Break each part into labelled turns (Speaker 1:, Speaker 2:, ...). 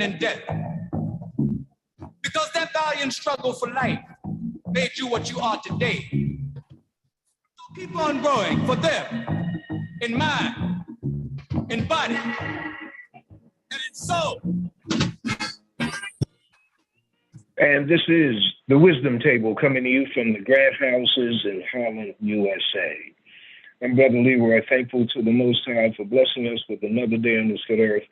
Speaker 1: and death. Because that valiant struggle for life made you what you are today. So keep on growing for them, in mind, in body, and in soul.
Speaker 2: And this is the Wisdom Table coming to you from the Grant Houses in Holland, USA. I'm Brother Leroy, thankful to the Most High for blessing us with another day on this good earth,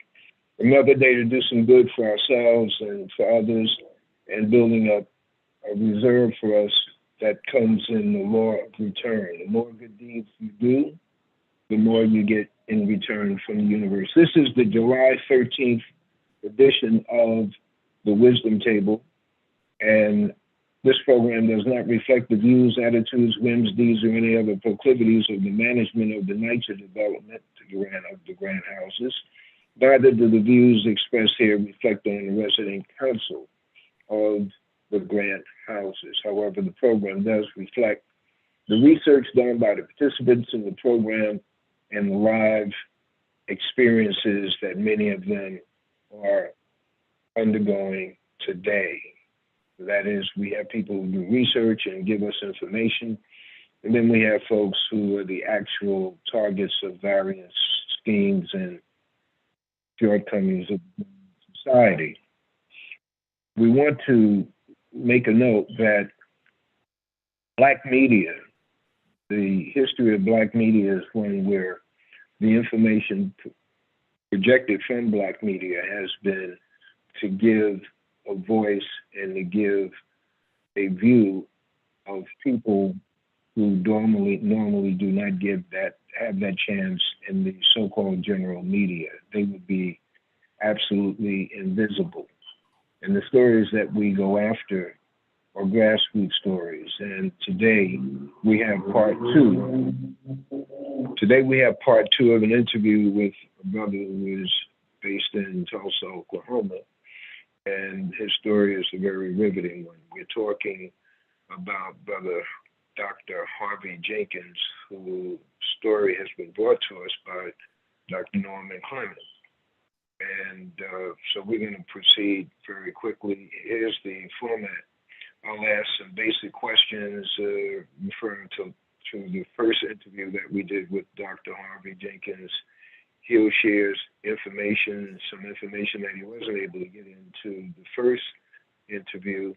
Speaker 2: another day to do some good for ourselves and for others, and building up a reserve for us that comes in the law of return. The more good deeds you do, the more you get in return from the universe. This is the July 13th edition of the Wisdom Table. And this program does not reflect the views, attitudes, whims, deeds, or any other proclivities of the management of the Nature Development of the Grant Houses. Neither do the views expressed here reflect on the resident council of the Grant Houses. However, the program does reflect the research done by the participants in the program and the live experiences that many of them are undergoing today. That is, we have people who do research and give us information, and then we have folks who are the actual targets of various schemes and shortcomings of society. We want to make a note that Black media, the history of Black media is one where the information projected from Black media has been to give a voice and to give a view of people who normally do not have that chance in the so-called general media. They would be absolutely invisible. And the stories that we go after are grassroots stories. And today we have part two. Today we have part two of an interview with a brother who is based in Tulsa, Oklahoma. And his story is a very riveting one. We're talking about Brother Dr.Harvey Jenkins, whose story has been brought to us by Dr. Norman Clemens. And so we're going to proceed very quickly. Here's the format. I'll ask some basic questions referring to the first interview that we did with Dr. Harvey Jenkins. He'll share some information that he wasn't able to get into the first interview,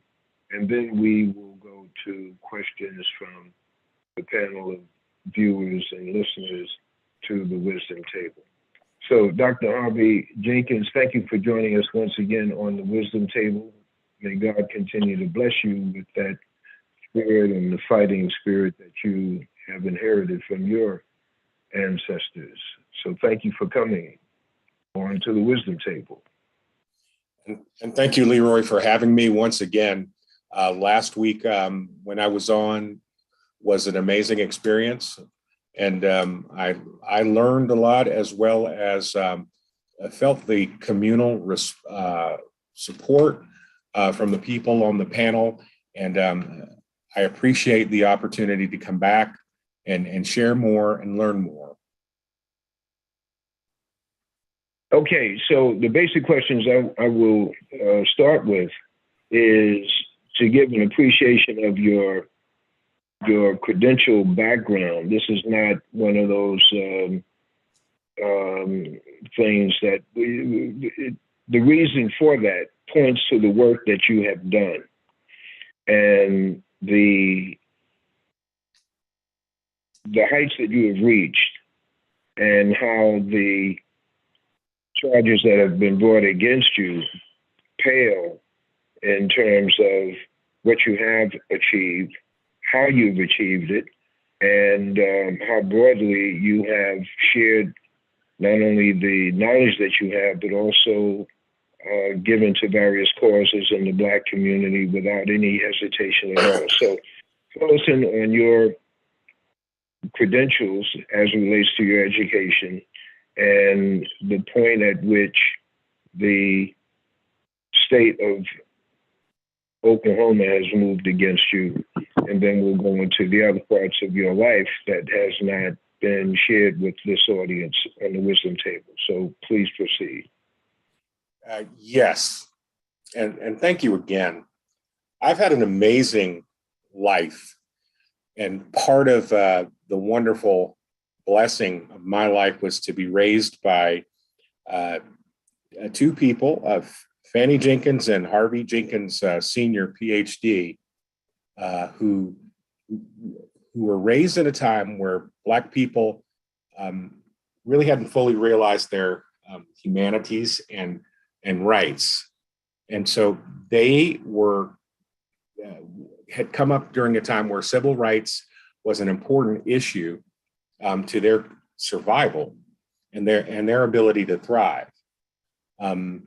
Speaker 2: and then we will go to questions from the panel of viewers and listeners to the Wisdom Table. So, Dr. Harvey Jenkins, thank you for joining us once again on the Wisdom Table. May God continue to bless you with that spirit and the fighting spirit that you have inherited from your ancestors. So thank you for coming on to the Wisdom Table.
Speaker 3: And thank you, Leroy, for having me once again. Last week when I was on was an amazing experience. And I learned a lot, as well as I felt the communal support from the people on the panel. And I appreciate the opportunity to come back and share more and learn more.
Speaker 2: Okay, so the basic questions I will start with is to give an appreciation of your credential background. This is not one of those things that the reason for that points to the work that you have done and the heights that you have reached, and how the charges that have been brought against you pale in terms of what you have achieved, how you've achieved it, and how broadly you have shared not only the knowledge that you have, but also given to various causes in the Black community without any hesitation at all. So fill us in on your credentials as it relates to your education and the point at which the state of Oklahoma has moved against you, and then we'll go into the other parts of your life that has not been shared with this audience on the Wisdom Table. So please proceed.
Speaker 3: Yes, and thank you again. I've had an amazing life, and part of the wonderful blessing of my life was to be raised by two people, Fanny Jenkins and Harvey Jenkins, senior PhD, who were raised at a time where Black people really hadn't fully realized their humanities and rights. And so they were had come up during a time where civil rights was an important issue to their survival and their ability to thrive. And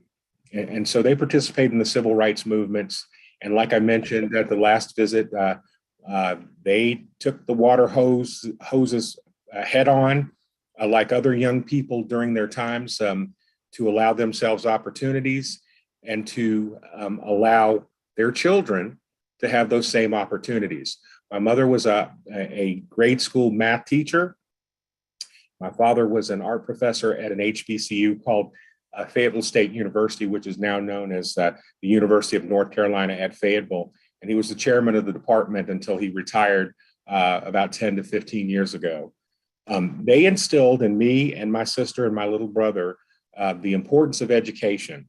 Speaker 3: so they participated in the civil rights movements. And like I mentioned at the last visit, they took the water hoses head on, like other young people during their times, to allow themselves opportunities and to allow their children to have those same opportunities. My mother was a grade school math teacher. My father was an art professor at an HBCU called Fayetteville State University, which is now known as the University of North Carolina at Fayetteville. And he was the chairman of the department until he retired about 10 to 15 years ago. They instilled in me and my sister and my little brother the importance of education.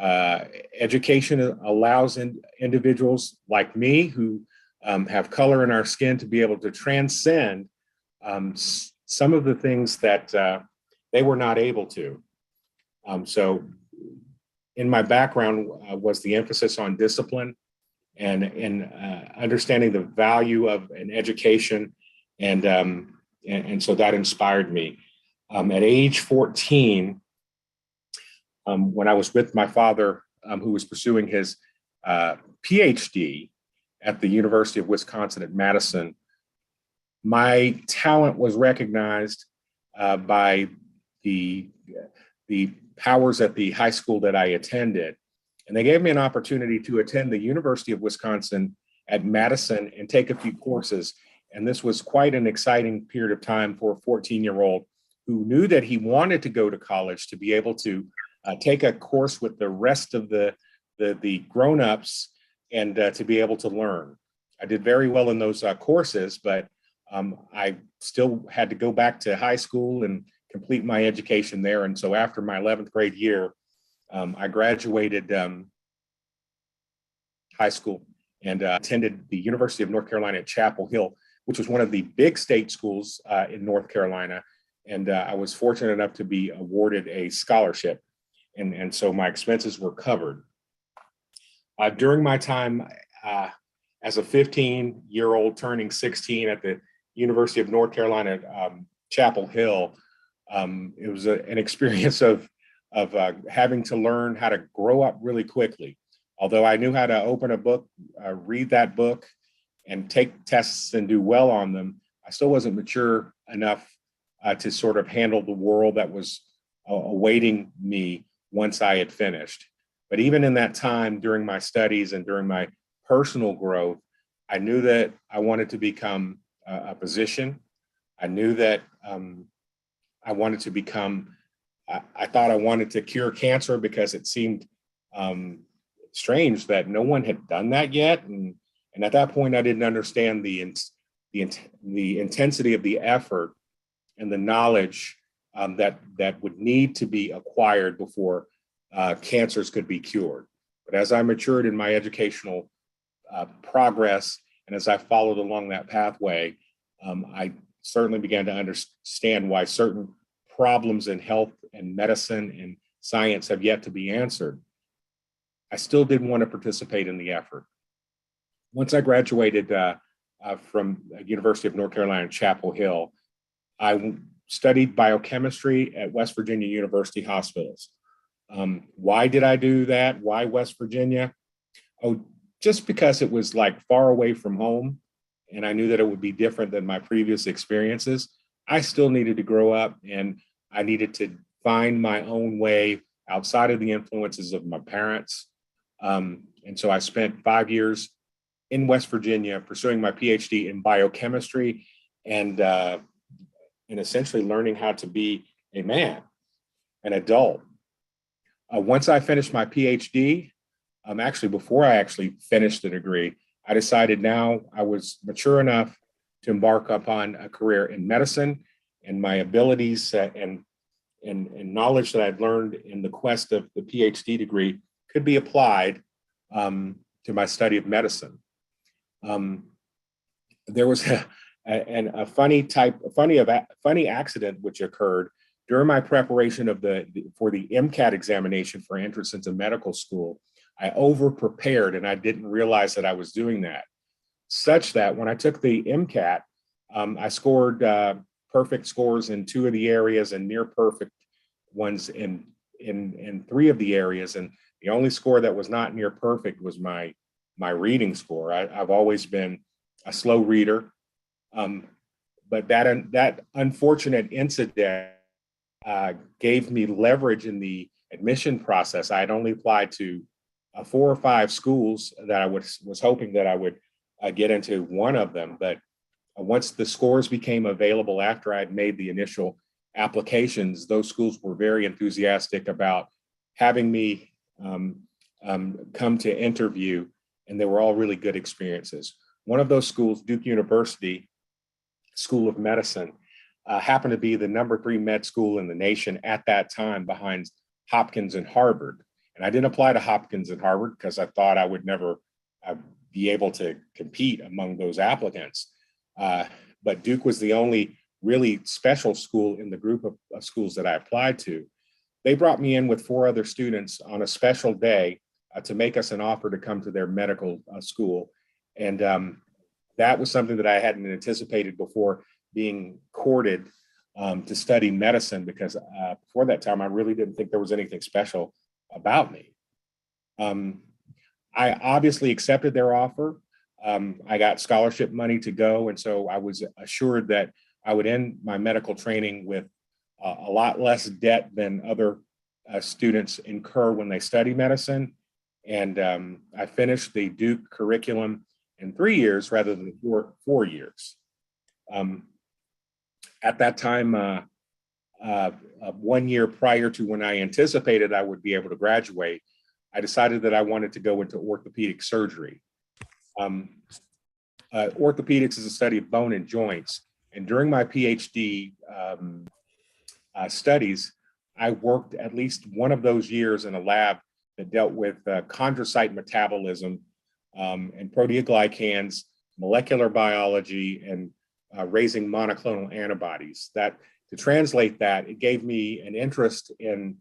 Speaker 3: Education allows individuals like me who have color in our skin to be able to transcend some of the things that they were not able to. So in my background was the emphasis on discipline and understanding the value of an education. And so that inspired me. At age 14, when I was with my father, who was pursuing his PhD at the University of Wisconsin at Madison, my talent was recognized by the powers at the high school that I attended. And they gave me an opportunity to attend the University of Wisconsin at Madison and take a few courses. And this was quite an exciting period of time for a 14-year-old who knew that he wanted to go to college to be able to take a course with the rest of the grown-ups and to be able to learn. I did very well in those courses, but I still had to go back to high school and complete my education there. And so after my 11th grade year, I graduated high school and attended the University of North Carolina at Chapel Hill, which was one of the big state schools in North Carolina. And I was fortunate enough to be awarded a scholarship. And so my expenses were covered. During my time as a 15-year-old turning 16 at the University of North Carolina at Chapel Hill, it was an experience of having to learn how to grow up really quickly. Although I knew how to open a book, read that book, and take tests and do well on them, I still wasn't mature enough to sort of handle the world that was awaiting me once I had finished. But even in that time, during my studies and during my personal growth, I knew that I wanted to become a physician. I knew that I wanted to become, I thought I wanted to cure cancer because it seemed strange that no one had done that yet. And at that point, I didn't understand the intensity of the effort and the knowledge that would need to be acquired before cancers could be cured. But as I matured in my educational progress, and as I followed along that pathway, I certainly began to understand why certain problems in health and medicine and science have yet to be answered. I still didn't want to participate in the effort. Once I graduated from University of North Carolina at Chapel Hill, I studied biochemistry at West Virginia University Hospitals. Why did I do that? Why West Virginia? Oh, just because it was like far away from home, and I knew that it would be different than my previous experiences. I still needed to grow up, and I needed to find my own way outside of the influences of my parents. And so I spent 5 years in West Virginia pursuing my PhD in biochemistry and essentially learning how to be a man, an adult. Once I finished my PhD, actually before I actually finished the degree, I decided now I was mature enough to embark upon a career in medicine, and my abilities and knowledge that I'd learned in the quest of the PhD degree could be applied to my study of medicine. There was a funny accident which occurred during my preparation for the MCAT examination for entrance into medical school. I over prepared and I didn't realize that I was doing that, such that when I took the MCAT, I scored perfect scores in 2 of the areas and near perfect ones in 3 of the areas. And the only score that was not near perfect was my reading score. I've always been a slow reader, but that unfortunate incident gave me leverage in the admission process. I had only applied to 4 or 5 schools that I was hoping that I would get into one of them. But once the scores became available after I had made the initial applications, those schools were very enthusiastic about having me come to interview, and they were all really good experiences. One of those schools, Duke University School of Medicine, happened to be the #3 med school in the nation at that time, behind Hopkins and Harvard. And I didn't apply to Hopkins and Harvard because I thought I would never be able to compete among those applicants. But Duke was the only really special school in the group of schools that I applied to. They brought me in with 4 other students on a special day to make us an offer to come to their medical school. And that was something that I hadn't anticipated before being courted to study medicine, because before that time, I really didn't think there was anything special about me. I obviously accepted their offer. I got scholarship money to go. And so I was assured that I would end my medical training with a lot less debt than other students incur when they study medicine. And I finished the Duke curriculum in 3 years rather than 4 years. At that time, 1 year prior to when I anticipated I would be able to graduate, I decided that I wanted to go into orthopedic surgery. Orthopedics is a study of bone and joints. And during my PhD studies, I worked at least one of those years in a lab that dealt with chondrocyte metabolism and proteoglycans, molecular biology, and raising monoclonal antibodies. That, to translate that, it gave me an interest in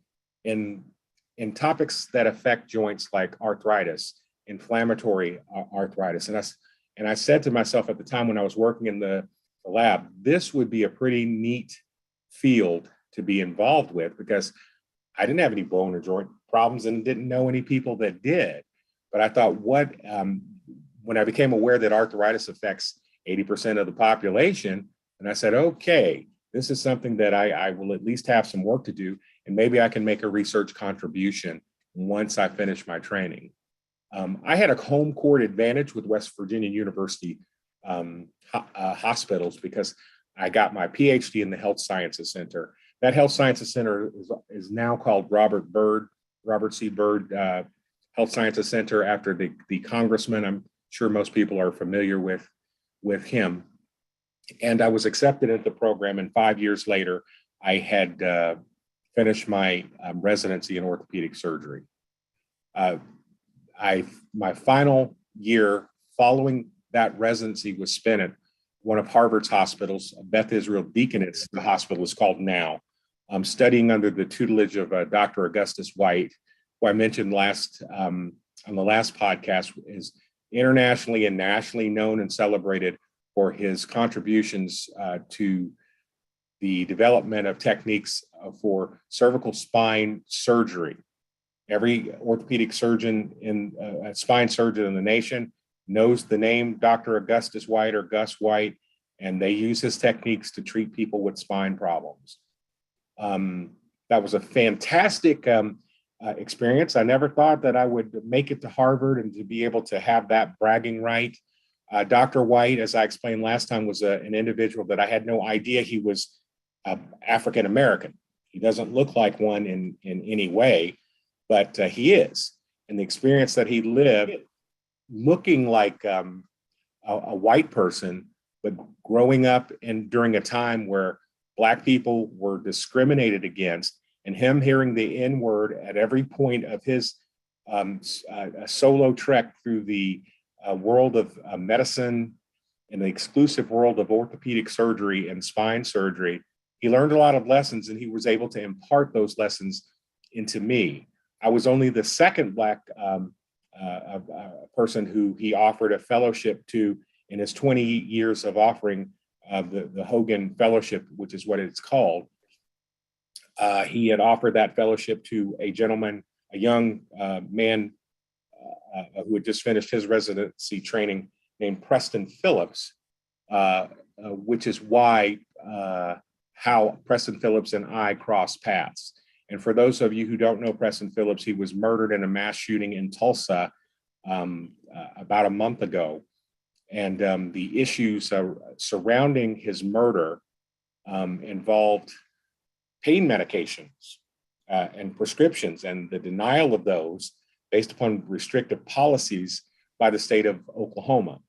Speaker 3: topics that affect joints like arthritis, inflammatory arthritis. And I said to myself at the time when I was working in the lab, this would be a pretty neat field to be involved with, because I didn't have any bone or joint problems and didn't know any people that did. But I thought, when I became aware that arthritis affects 80% of the population, and I said, okay, this is something that I will at least have some work to do, and maybe I can make a research contribution once I finish my training. I had a home court advantage with West Virginia University hospitals, because I got my PhD in the Health Sciences Center. That Health Sciences Center is now called Robert C. Byrd Health Sciences Center, after the congressman. I'm sure most people are familiar with him. And I was accepted into the program, and 5 years later, I had finished my residency in orthopedic surgery. My final year following that residency was spent at one of Harvard's hospitals, Beth Israel Deaconess, the hospital is called now, studying under the tutelage of Dr. Augustus White, who I mentioned on the last podcast, is internationally and nationally known and celebrated for his contributions to the development of techniques for cervical spine surgery. Every orthopedic surgeon spine surgeon in the nation knows the name Dr. Augustus White or Gus White, and they use his techniques to treat people with spine problems. That was a fantastic experience. I never thought that I would make it to Harvard and to be able to have that bragging right. Dr. White, as I explained last time, was an individual that I had no idea he was African American. He doesn't look like one in any way. but he is. And the experience that he lived, looking like a white person, but growing up during a time where Black people were discriminated against, and him hearing the N word at every point of his solo trek through the world of medicine and the exclusive world of orthopedic surgery and spine surgery. He learned a lot of lessons, and he was able to impart those lessons into me. I was only the second Black person who he offered a fellowship to in his 20 years of offering the Hogan Fellowship, which is what it's called. He had offered that fellowship to a gentleman, a young man who had just finished his residency training named Preston Phillips, which is why how Preston Phillips and I crossed paths. And for those of you who don't know Preston Phillips, he was murdered in a mass shooting in Tulsa about a month ago. And the issues surrounding his murder involved pain medications and prescriptions, and the denial of those based upon restrictive policies by the state of Oklahoma.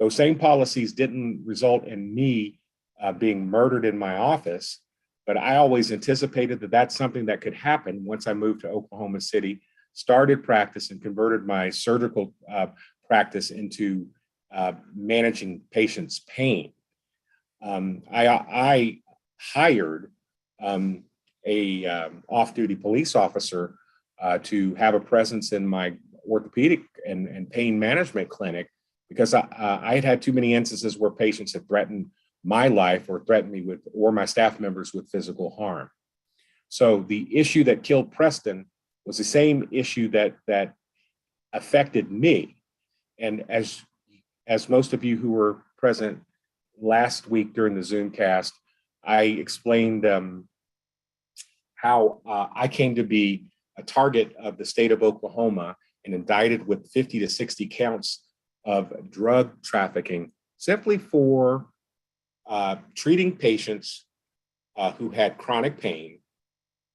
Speaker 3: Those same policies didn't result in me being murdered in my office, but I always anticipated that that's something that could happen once I moved to Oklahoma City, started practice, and converted my surgical practice into managing patients' pain. I hired a off-duty police officer to have a presence in my orthopedic and pain management clinic, because I had had too many instances where patients had threatened my life or threatened me with, or my staff members with, physical harm. So the issue that killed Preston was the same issue that affected me. And as most of you who were present last week during the Zoomcast, I explained how I came to be a target of the state of Oklahoma and indicted with 50 to 60 counts of drug trafficking, simply for treating patients who had chronic pain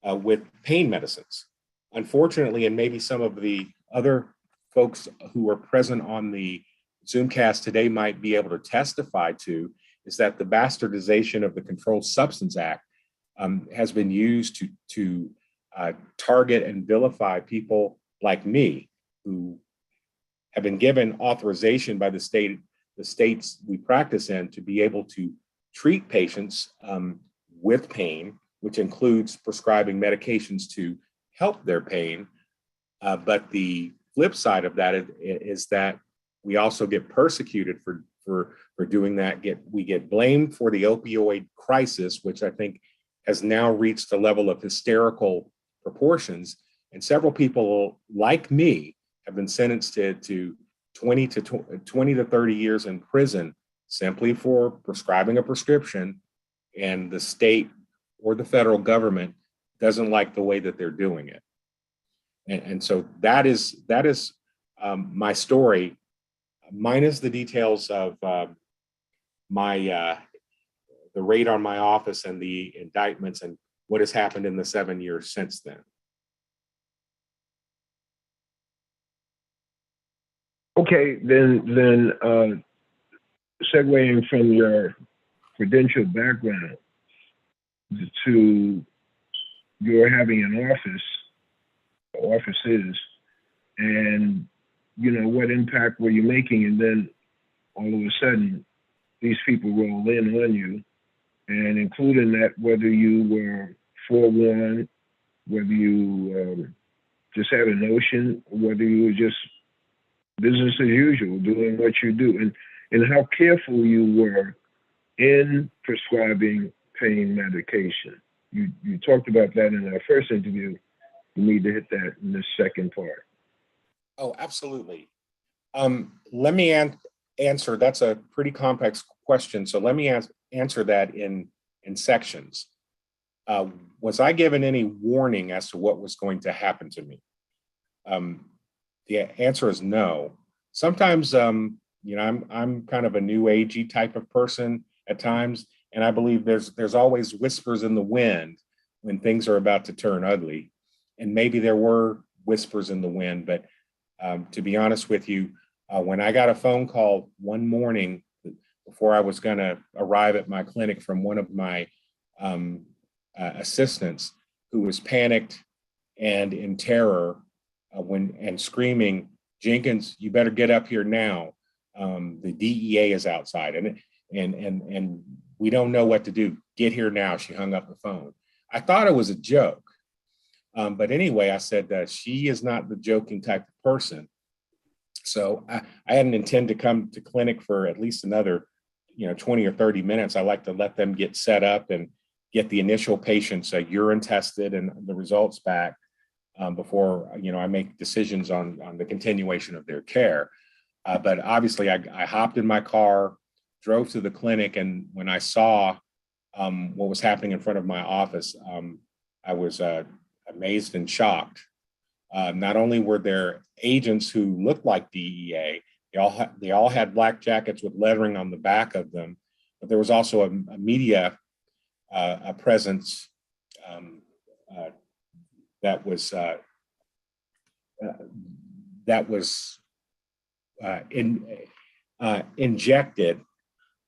Speaker 3: with pain medicines. Unfortunately, and maybe some of the other folks who are present on the Zoomcast today might be able to testify to, is that the bastardization of the Controlled Substance Act has been used to target and vilify people like me, who have been given authorization by the states we practice in, to be able to treat patients with pain, which includes prescribing medications to help their pain. But the flip side of that is that we also get persecuted for doing that. We get blamed for the opioid crisis, which I think has now reached a level of hysterical proportions. And several people like me have been sentenced to 20 to 30 years in prison simply for prescribing a prescription, and the state or the federal government doesn't like the way that they're doing it. And so that is my story, minus the details of the raid on my office and the indictments and what has happened in the 7 years since then.
Speaker 2: Okay, then segueing from your credential background to your having an offices, and what impact were you making, and then all of a sudden these people roll in on you, and including that, whether you were forewarned, whether you just had a notion, whether you were just business as usual, doing what you do, and how careful you were in prescribing pain medication. You talked about that in our first interview. You need to hit that in the second part.
Speaker 3: Oh, absolutely. Let me answer. That's a pretty complex question. So let me answer that in sections. Was I given any warning as to what was going to happen to me? The answer is no. Sometimes, I'm kind of a new agey type of person at times, and I believe there's always whispers in the wind when things are about to turn ugly. and maybe there were whispers in the wind, but to be honest with you, when I got a phone call one morning before I was going to arrive at my clinic from one of my assistants who was panicked and in terror and screaming, "Jenkins, you better get up here now. The DEA is outside, and we don't know what to do. Get here now." She hung up the phone. I thought it was a joke. But anyway, I said that she is not the joking type of person. So I hadn't intended to come to clinic for at least another, 20 or 30 minutes. I like to let them get set up and get the initial patients urine tested and the results back before, I make decisions on the continuation of their care. But obviously I hopped in my car, drove to the clinic, and when I saw what was happening in front of my office, I was amazed and shocked. Not only were there agents who looked like DEA, they all had black jackets with lettering on the back of them, but there was also a media presence that was injected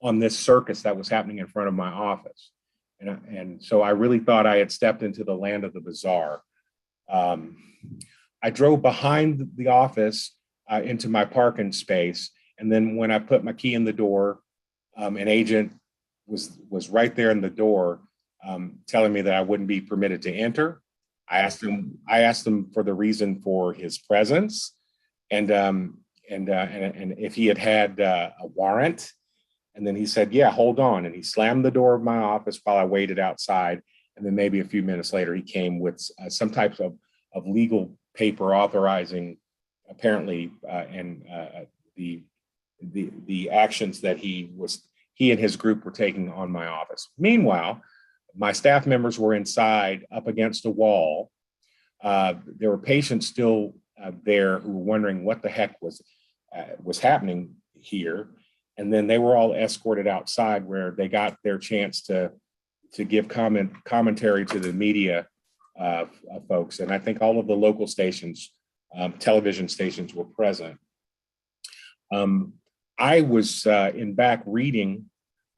Speaker 3: on this circus that was happening in front of my office. And so I really thought I had stepped into the land of the bizarre. I drove behind the office into my parking space. And then when I put my key in the door, an agent was right there in the door telling me that I wouldn't be permitted to enter. I asked him for the reason for his presence and if he had a warrant. And then he said, "Yeah, hold on." And he slammed the door of my office while I waited outside. And then maybe a few minutes later, he came with some types of legal paper authorizing apparently the actions that he and his group were taking on my office. Meanwhile, my staff members were inside up against a wall. There were patients still there who were wondering what the heck was happening here. And then they were all escorted outside where they got their chance to give commentary to the media folks. And I think all of the local stations, television stations were present. I was in back reading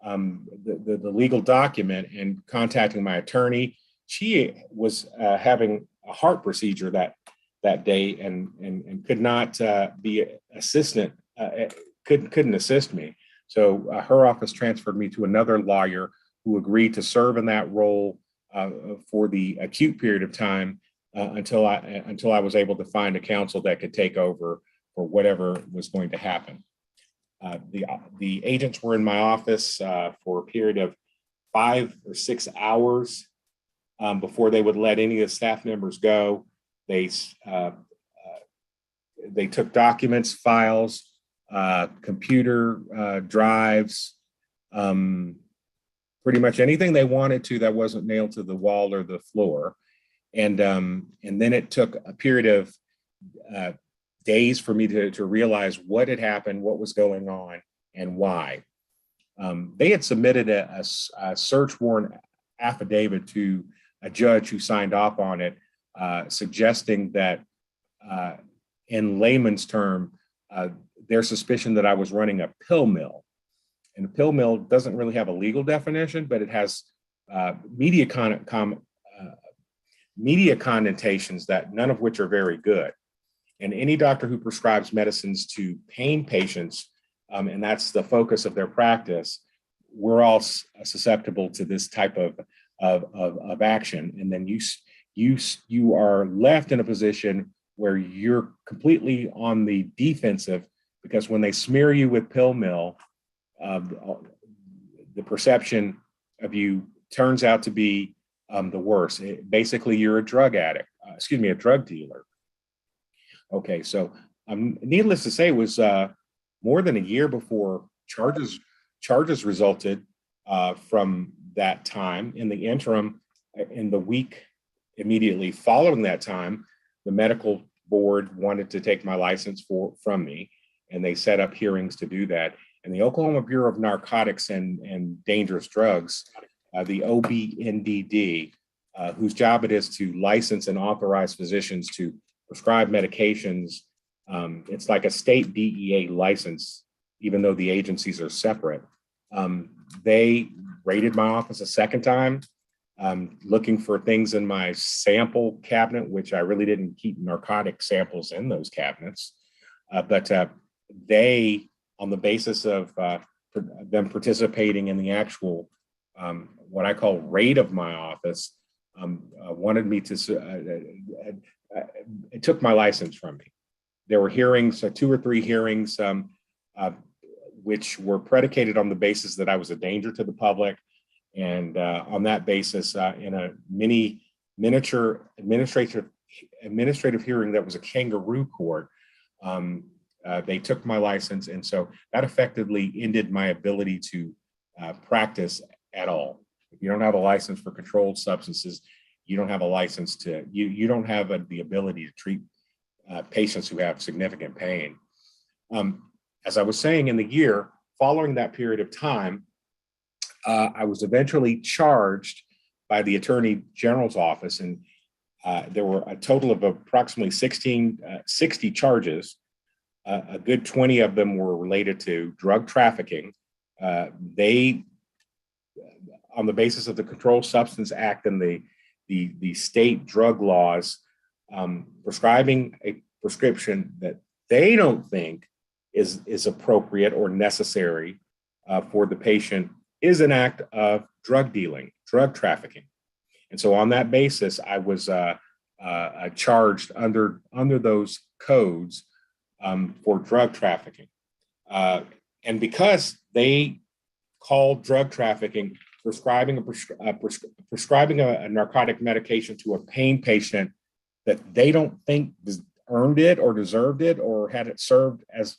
Speaker 3: the legal document and contacting my attorney. She was having a heart procedure that day and could not be assistant, couldn't assist me. So her office transferred me to another lawyer who agreed to serve in that role for the acute period of time until I was able to find a counsel that could take over for whatever was going to happen. The agents were in my office for a period of 5 or 6 hours before they would let any of the staff members go. They took documents, files, computer drives, pretty much anything they wanted to that wasn't nailed to the wall or the floor. And then it took a period of days for me to realize what had happened, what was going on, and why. They had submitted a search warrant affidavit to a judge who signed off on it, suggesting that in layman's term, their suspicion that I was running a pill mill. And a pill mill doesn't really have a legal definition, but it has media connotations that none of which are very good. And any doctor who prescribes medicines to pain patients, and that's the focus of their practice, we're all susceptible to this type of action. And then you are left in a position where you're completely on the defensive, because when they smear you with pill mill, the perception of you turns out to be the worst. Basically, you're a drug addict, a drug dealer. Okay, so needless to say, it was more than a year before charges resulted from that time. In the interim, in the week immediately following that time, the medical board wanted to take my license from me, and they set up hearings to do that. And the Oklahoma Bureau of Narcotics and Dangerous Drugs, the OBNDD, whose job it is to license and authorize physicians to prescribe medications. It's like a state DEA license, even though the agencies are separate. They raided my office a second time, looking for things in my sample cabinet, which I really didn't keep narcotic samples in those cabinets. But they, on the basis of them participating in the actual, what I call raid of my office, wanted me to, it took my license from me. There were hearings, 2 or 3 hearings, which were predicated on the basis that I was a danger to the public. And on that basis, in a miniature administrative hearing that was a kangaroo court, they took my license. And so that effectively ended my ability to practice at all. If you don't have a license for controlled substances, you don't have a license to, you don't have the ability to treat patients who have significant pain. As I was saying, in the year following that period of time, I was eventually charged by the Attorney General's office, and there were a total of approximately 60 charges. A good 20 of them were related to drug trafficking. They, on the basis of the Controlled Substance Act and the state drug laws, prescribing a prescription that they don't think is appropriate or necessary for the patient is an act of drug dealing, drug trafficking. And so on that basis, I was charged under those codes for drug trafficking. And because they called drug trafficking prescribing a narcotic medication to a pain patient that they don't think earned it or deserved it or had it served as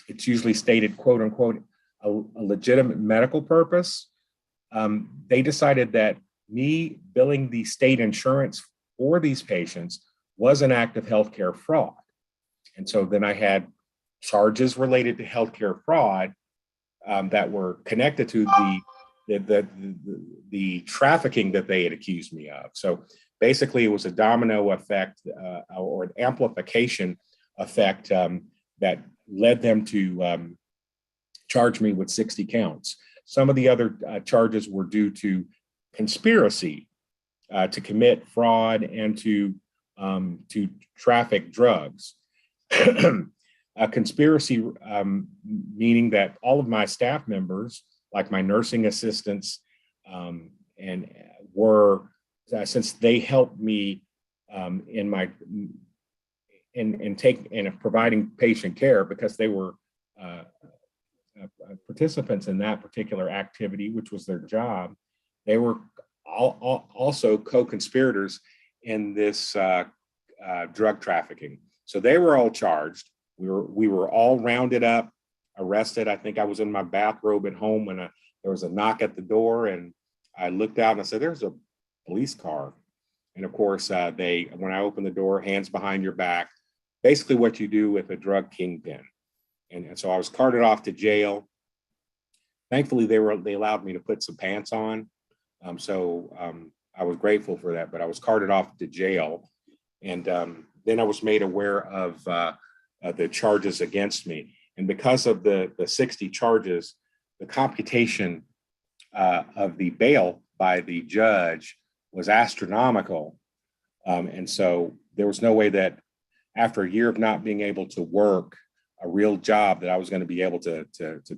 Speaker 3: it's usually stated, quote unquote, a legitimate medical purpose, they decided that me billing the state insurance for these patients was an act of healthcare fraud. And so then I had charges related to healthcare fraud that were connected to the trafficking that they had accused me of. So basically, it was a domino effect or an amplification effect that led them to charge me with 60 counts. Some of the other charges were due to conspiracy to commit fraud and to traffic drugs. A conspiracy meaning that all of my staff members, like my nursing assistants, and were since they helped me in providing patient care because they were participants in that particular activity, which was their job. They were also co-conspirators in this drug trafficking. So they were all charged. We were all rounded up, arrested. I think I was in my bathrobe at home when there was a knock at the door, and I looked out and I said, "There's a police car." And of course, when I opened the door, hands behind your back, basically what you do with a drug kingpin. And so I was carted off to jail. Thankfully, they allowed me to put some pants on. So I was grateful for that, but I was carted off to jail. And then I was made aware of the charges against me. And because of the 60 charges, the computation of the bail by the judge was astronomical. And so there was no way that after a year of not being able to work a real job that I was going to be able to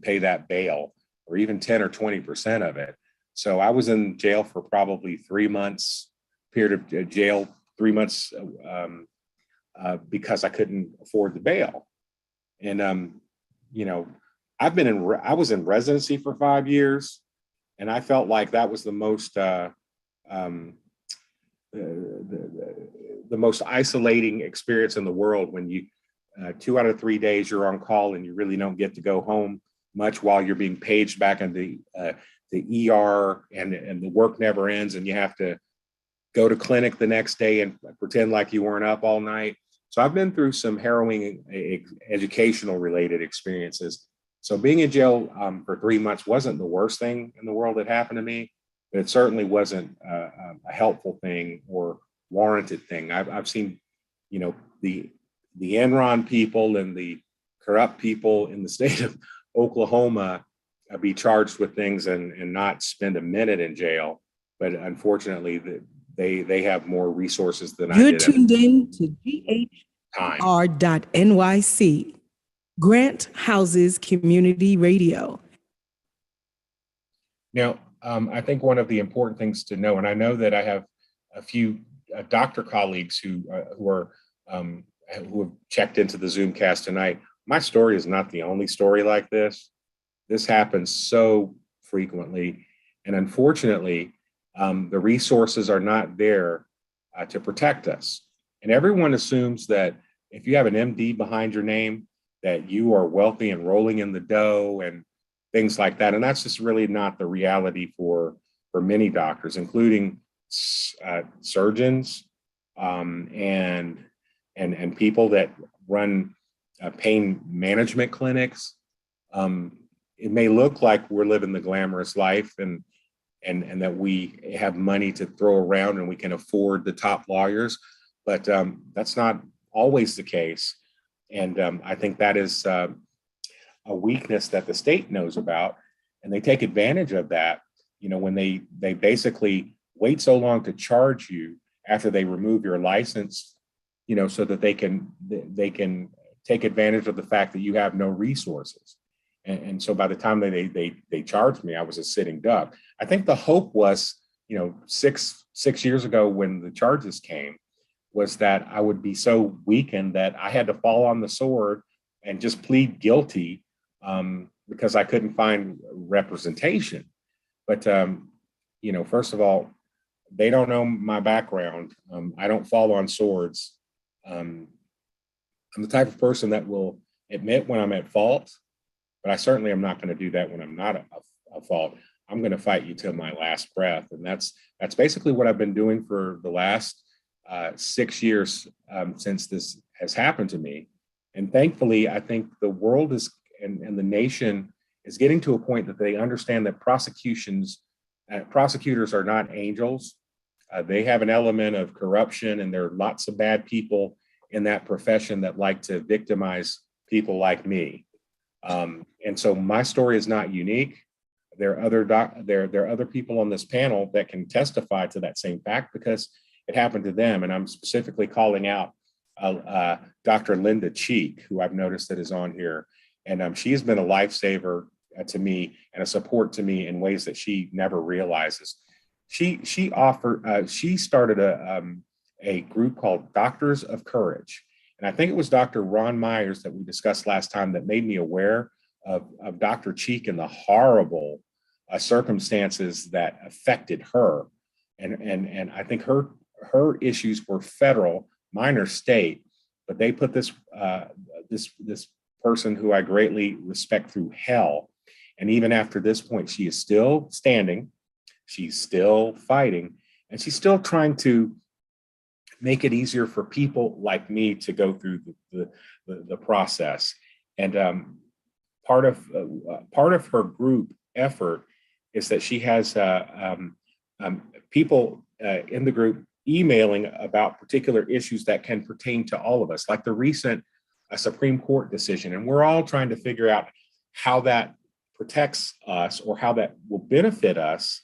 Speaker 3: pay that bail or even 10 or 20% of it. So I was in jail for probably 3 months, period of jail, 3 months because I couldn't afford the bail. And, I was in residency for 5 years, and I felt like that was the most isolating experience in the world when you 2 out of 3 days you're on call and you really don't get to go home much while you're being paged back in the ER and the work never ends and you have to go to clinic the next day and pretend like you weren't up all night. So I've been through some harrowing educational related experiences. So being in jail for 3 months wasn't the worst thing in the world that happened to me. but it certainly wasn't a helpful thing or warranted thing. I've seen, you know, the Enron people and the corrupt people in the state of Oklahoma be charged with things and not spend a minute in jail. But unfortunately, they have more resources than I did.
Speaker 4: You're tuned in to GHR.NYC, Grant Houses Community Radio.
Speaker 3: Now, I think one of the important things to know, and I know that I have a few doctor colleagues who have checked into the Zoomcast tonight. My story is not the only story like this. This happens so frequently, and unfortunately, the resources are not there to protect us. And everyone assumes that if you have an MD behind your name, that you are wealthy and rolling in the dough and things like that. And that's just really not the reality for many doctors, including surgeons and people that run pain management clinics. It may look like we're living the glamorous life and that we have money to throw around and we can afford the top lawyers, but that's not always the case. And I think that is a weakness that the state knows about, and they take advantage of that. You know, when they basically wait so long to charge you after they remove your license, you know, so that they can take advantage of the fact that you have no resources. And so by the time they charged me, I was a sitting duck. I think the hope was, you know, six years ago when the charges came, was that I would be so weakened that I had to fall on the sword and just plead guilty because I couldn't find representation. But, you know, first of all, they don't know my background. I don't fall on swords. I'm the type of person that will admit when I'm at fault, but I certainly am not going to do that when I'm not at fault. I'm going to fight you till my last breath. And that's basically what I've been doing for the last 6 years since this has happened to me. And thankfully, I think the world is and the nation is getting to a point that they understand that prosecutors are not angels. They have an element of corruption, and there are lots of bad people in that profession that like to victimize people like me. And so my story is not unique. There are other people on this panel that can testify to that same fact because it happened to them. And I'm specifically calling out Dr. Linda Cheek, who I've noticed that is on here. And she has been a lifesaver to me and a support to me in ways that she never realizes. She started a group called Doctors of Courage. And I think it was Dr. Ron Myers that we discussed last time that made me aware of Dr. Cheek and the horrible circumstances that affected her. And I think her issues were federal, mine are state, but they put this person who I greatly respect through hell. And even after this point, she is still standing, she's still fighting, and she's still trying to make it easier for people like me to go through the process. And part of her group effort is that she has people in the group emailing about particular issues that can pertain to all of us, like the recent Supreme Court decision. And we're all trying to figure out how that protects us or how that will benefit us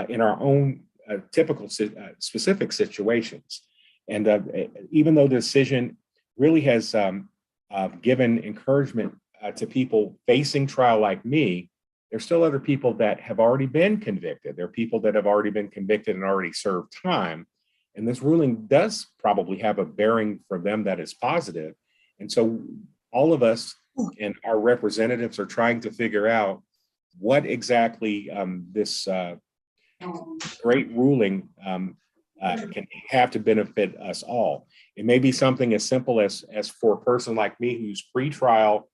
Speaker 3: in our own typical specific situations. And even though the decision really has given encouragement to people facing trial like me, there's still other people that have already been convicted. There are people that have already been convicted and already served time. And this ruling does probably have a bearing for them that is positive. And so all of us and our representatives are trying to figure out what exactly this great ruling can have to benefit us all. It may be something as simple as for a person like me who's pre-trial,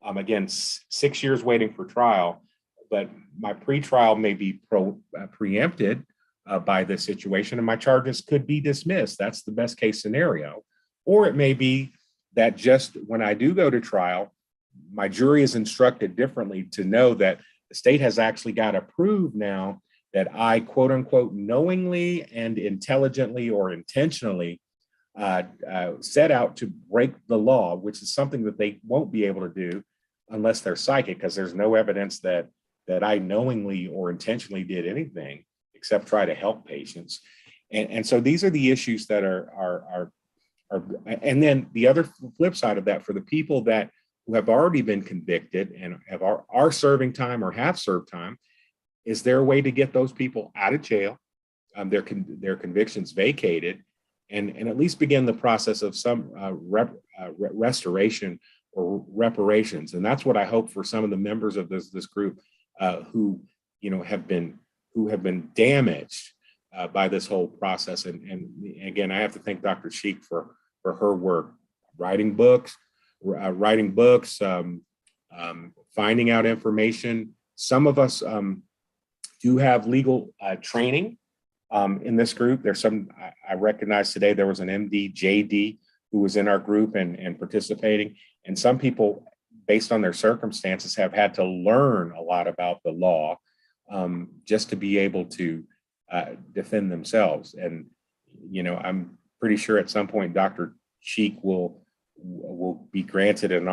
Speaker 3: again, 6 years waiting for trial, but my pre-trial may be preempted by this situation and my charges could be dismissed. That's the best case scenario. Or it may be that just when I do go to trial, my jury is instructed differently to know that the state has actually got to prove now that I, quote unquote, knowingly and intelligently or intentionally set out to break the law, which is something that they won't be able to do unless they're psychic, because there's no evidence that I knowingly or intentionally did anything except try to help patients. And so these are the issues that are, and then the other flip side of that, for the people that who have already been convicted and are serving time or have served time, is there a way to get those people out of jail, their convictions vacated, and at least begin the process of some restoration or reparations? And that's what I hope for some of the members of this group who have been damaged by this whole process. And again, I have to thank Dr. Sheik for her work, writing books, finding out information. Some of us do have legal training in this group. There's some, I recognize today there was an MD, JD, who was in our group and participating. And some people, based on their circumstances, have had to learn a lot about the law just to be able to defend themselves. And, I'm pretty sure at some point Dr. Sheik will be granted an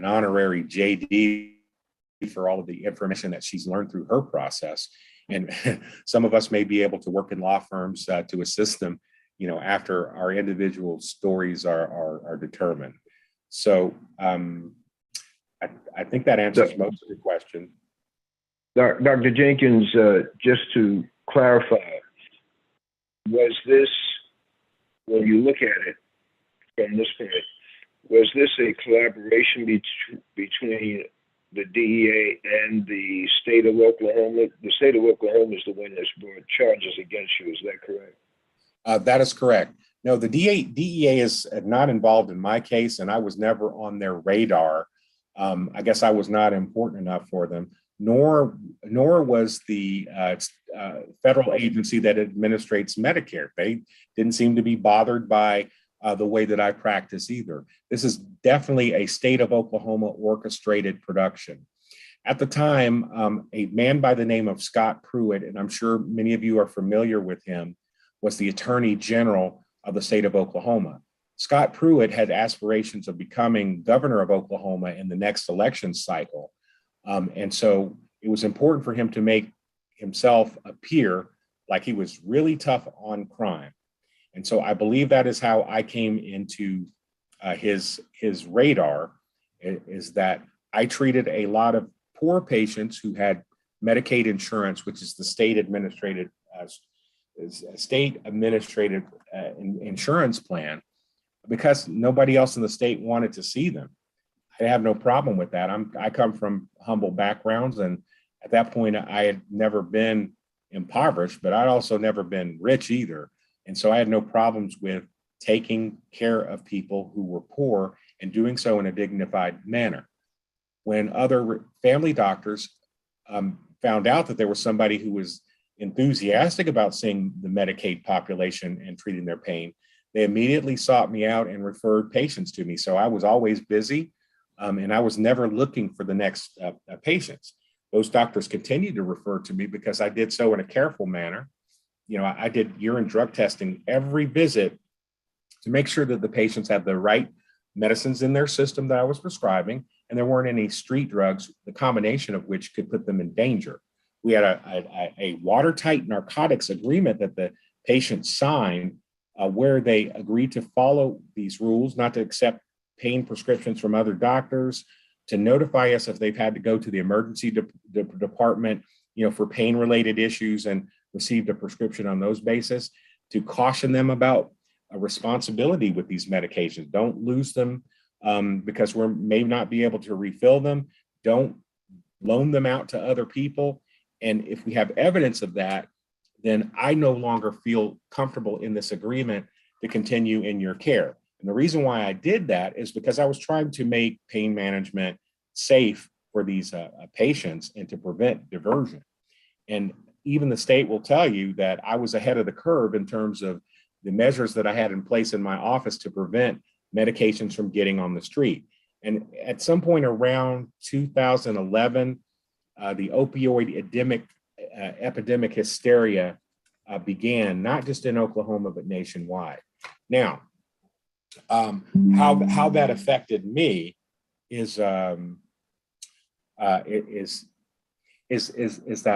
Speaker 3: honorary JD for all of the information that she's learned through her process. And some of us may be able to work in law firms to assist them, after our individual stories are determined. So I think that answers most of your question.
Speaker 2: Dr. Jenkins, just to clarify, was this, when you look at it from this point, was this a collaboration between the DEA and the state of Oklahoma? The state of Oklahoma is the one that's brought charges against you, is that correct?
Speaker 3: That is correct. No, the DEA is not involved in my case, and I was never on their radar. I guess I was not important enough for them, nor was the federal agency that administrates Medicare. They didn't seem to be bothered by the way that I practice either. This is definitely a state of Oklahoma orchestrated production. At the time, a man by the name of Scott Pruitt, and I'm sure many of you are familiar with him, was the Attorney General of the state of Oklahoma. Scott Pruitt had aspirations of becoming governor of Oklahoma in the next election cycle. And so it was important for him to make himself appear like he was really tough on crime. And so I believe that is how I came into his radar, is that I treated a lot of poor patients who had Medicaid insurance, which is the state administrated insurance plan, because nobody else in the state wanted to see them. I have no problem with that. I come from humble backgrounds, and at that point I had never been impoverished, but I'd also never been rich either. And so I had no problems with taking care of people who were poor and doing so in a dignified manner. When other family doctors found out that there was somebody who was enthusiastic about seeing the Medicaid population and treating their pain, they immediately sought me out and referred patients to me. So I was always busy, and I was never looking for the next patients. Those doctors continued to refer to me because I did so in a careful manner. I did urine drug testing every visit to make sure that the patients had the right medicines in their system that I was prescribing, and there weren't any street drugs, the combination of which could put them in danger. We had a watertight narcotics agreement that the patients signed where they agreed to follow these rules, not to accept pain prescriptions from other doctors, to notify us if they've had to go to the emergency department, for pain-related issues and received a prescription on those basis, to caution them about a responsibility with these medications. Don't lose them because we may not be able to refill them. Don't loan them out to other people. And if we have evidence of that, then I no longer feel comfortable in this agreement to continue in your care. And the reason why I did that is because I was trying to make pain management safe for these patients and to prevent diversion. And even the state will tell you that I was ahead of the curve in terms of the measures that I had in place in my office to prevent medications from getting on the street. And at some point around 2011, the opioid epidemic hysteria began, not just in Oklahoma, but nationwide. Now, how that affected me is that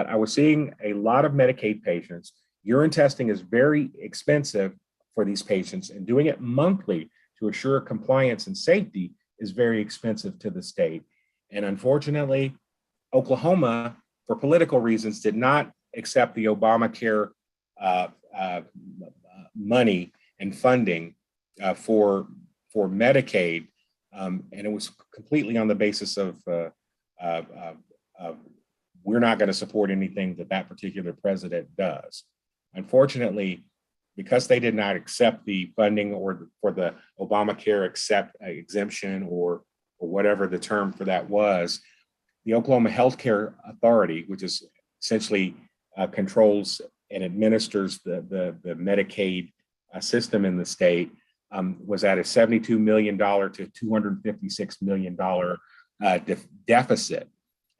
Speaker 3: I was seeing a lot of Medicaid patients. Urine testing is very expensive for these patients, and doing it monthly to assure compliance and safety is very expensive to the state. And unfortunately, Oklahoma, for political reasons, did not accept the Obamacare money and funding for Medicaid, and it was completely on the basis of we're not going to support anything that particular president does. Unfortunately, because they did not accept the funding for the Obamacare exemption or whatever the term for that was, the Oklahoma Healthcare Authority, which is essentially controls and administers the Medicaid system in the state, was at a $72 million to $256 million deficit.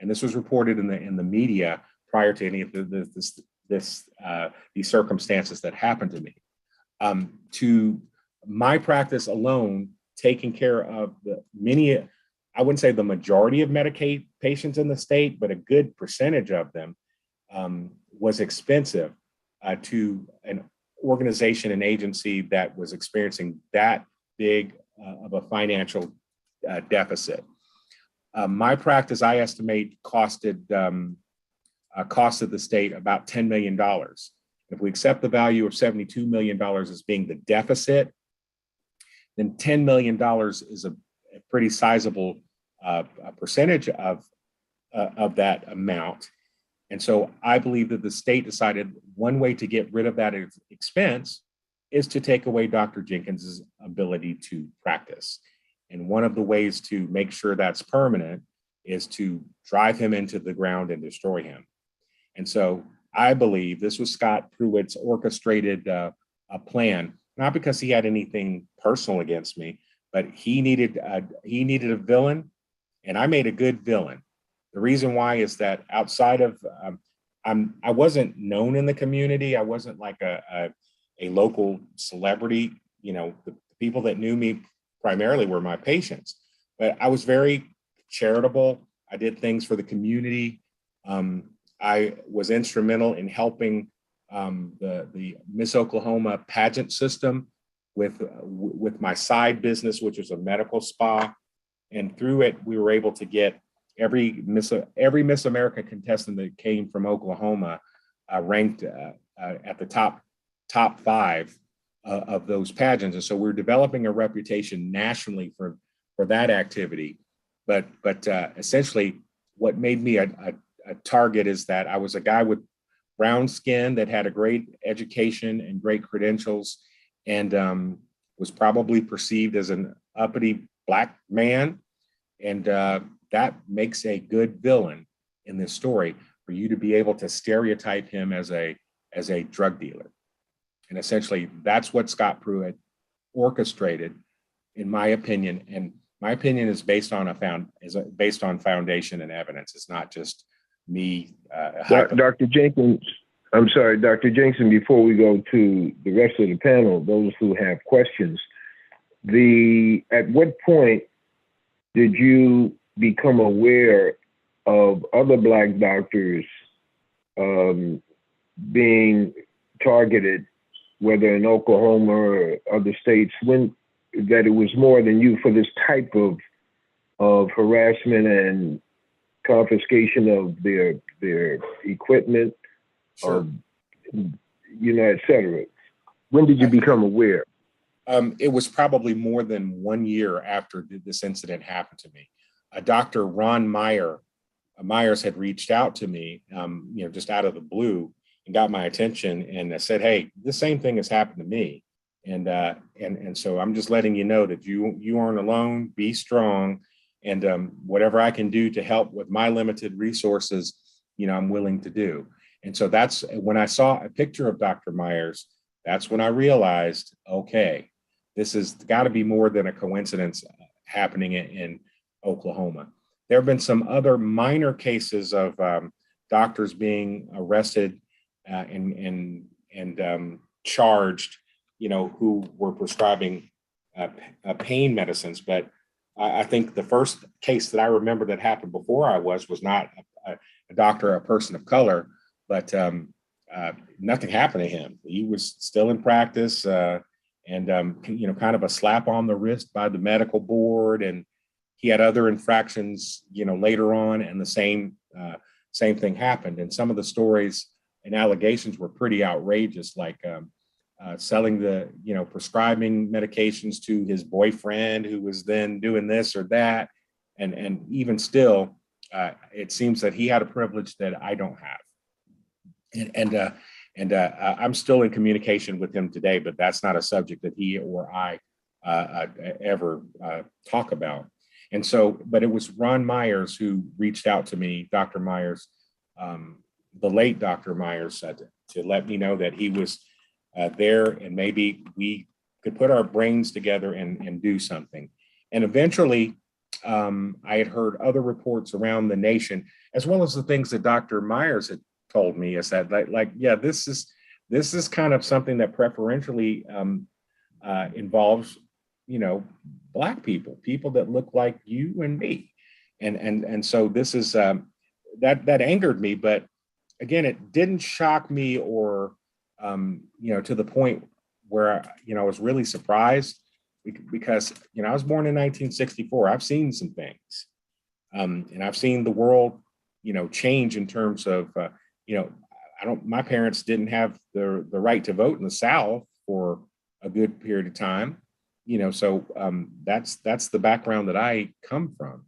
Speaker 3: And this was reported in the media prior to any of these circumstances that happened to me. To my practice alone, taking care of I wouldn't say the majority of Medicaid patients in the state, but a good percentage of them was expensive to an organization and agency that was experiencing that big of a financial deficit. My practice, I estimate, costed the state about $10 million. If we accept the value of $72 million as being the deficit, then $10 million is a pretty sizable percentage of that amount. And so I believe that the state decided one way to get rid of that expense is to take away Dr. Jenkins's ability to practice. And one of the ways to make sure that's permanent is to drive him into the ground and destroy him. And so I believe this was Scott Pruitt's orchestrated a plan, not because he had anything personal against me, but he needed a villain, and I made a good villain. The reason why is that outside of I wasn't known in the community. I wasn't like a local celebrity. You know, the people that knew me primarily were my patients, but I was very charitable. I did things for the community. I was instrumental in helping the Miss Oklahoma pageant system with my side business, which was a medical spa. And through it, we were able to get every Miss America contestant that came from Oklahoma ranked at the top 5 of those pageants. And so we're developing a reputation nationally for that activity. But essentially, what made me a target is that I was a guy with brown skin that had a great education and great credentials, and was probably perceived as an uppity Black man. And that makes a good villain in this story, for you to be able to stereotype him as a drug dealer. And essentially, that's what Scott Pruitt orchestrated, in my opinion. And my opinion is based on foundation and evidence. It's not just me.
Speaker 2: Dr. Jenkins, I'm sorry, Dr. Jenkins, before we go to the rest of the panel, those who have questions, at what point did you become aware of other Black doctors being targeted, whether in Oklahoma or other states, that it was more than you for this type of harassment and confiscation of their equipment,
Speaker 3: Sure.
Speaker 2: Et cetera? When did you become aware?
Speaker 3: It was probably more than 1 year after this incident happened to me. Dr. Ron Myers had reached out to me, just out of the blue, and got my attention, and said, "Hey, the same thing has happened to me, and so I'm just letting you know that you aren't alone. Be strong, and whatever I can do to help with my limited resources, I'm willing to do." And so that's when I saw a picture of Dr. Myers. That's when I realized, okay, this has got to be more than a coincidence happening in Oklahoma. There have been some other minor cases of doctors being arrested and charged, who were prescribing pain medicines. But I think the first case that I remember that happened before I was not a doctor, a person of color, but nothing happened to him. He was still in practice, and kind of a slap on the wrist by the medical board, and he had other infractions, later on, and the same thing happened. And some of the stories and allegations were pretty outrageous, like selling prescribing medications to his boyfriend, who was then doing this or that, and even still, it seems that he had a privilege that I don't have. And I'm still in communication with him today, but that's not a subject that he or I ever talk about. And so, but it was Ron Myers who reached out to me, Dr. Myers, the late Dr. Myers, to let me know that he was there, and maybe we could put our brains together and do something. And eventually, I had heard other reports around the nation, as well as the things that Dr. Myers had told me, is that this is kind of something that preferentially involves, Black people that look like you and me, and so this is that angered me. But again, it didn't shock me or to the point where I was really surprised, because I was born in 1964. I've seen some things, and I've seen the world change in terms of my parents didn't have the right to vote in the South for a good period of time, so that's the background that I come from.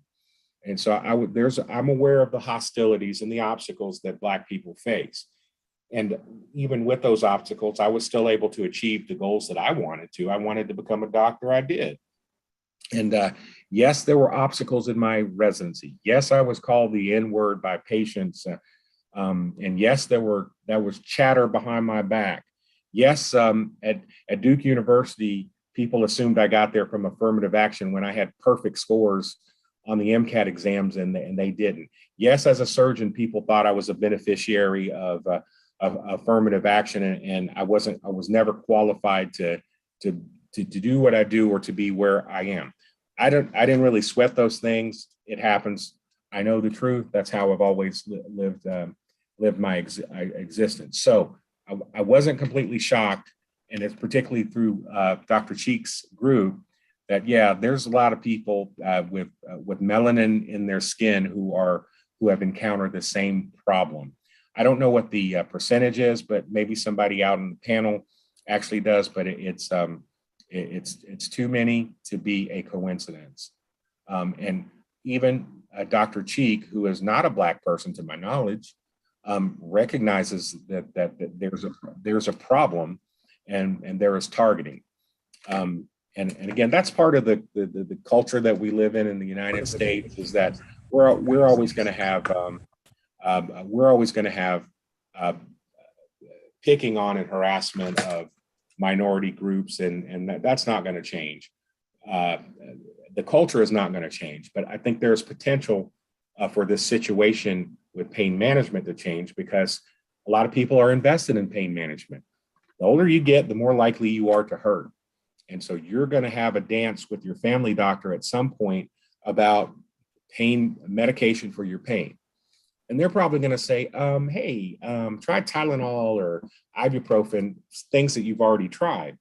Speaker 3: And so I'm aware of the hostilities and the obstacles that Black people face. And even with those obstacles, I was still able to achieve the goals that I wanted to. I wanted to become a doctor. I did. And yes, there were obstacles in my residency. Yes, I was called the N-word by patients. And yes, that was chatter behind my back. Yes, at Duke University, people assumed I got there from affirmative action when I had perfect scores on the MCAT exams, and they didn't. Yes, as a surgeon, people thought I was a beneficiary of affirmative action, and I was never qualified to do what I do or to be where I am. I didn't really sweat those things. It happens. I know the truth. That's how I've always lived my existence. So I wasn't completely shocked, and it's particularly through Dr. Cheek's group that there's a lot of people with melanin in their skin who have encountered the same problem. I don't know what the percentage is, but maybe somebody out on the panel actually does. But it's too many to be a coincidence. And even Dr. Cheek, who is not a Black person to my knowledge, recognizes that there's a problem, and there is targeting. And again, that's part of the culture that we live in the United States, is that we're always going to have picking on and harassment of minority groups, and that's not going to change. The culture is not going to change, but I think there's potential for this situation with pain management to change, because a lot of people are invested in pain management. The older you get, the more likely you are to hurt. And so you're going to have a dance with your family doctor at some point about pain medication for your pain. And they're probably going to say, hey, try Tylenol or ibuprofen, things that you've already tried.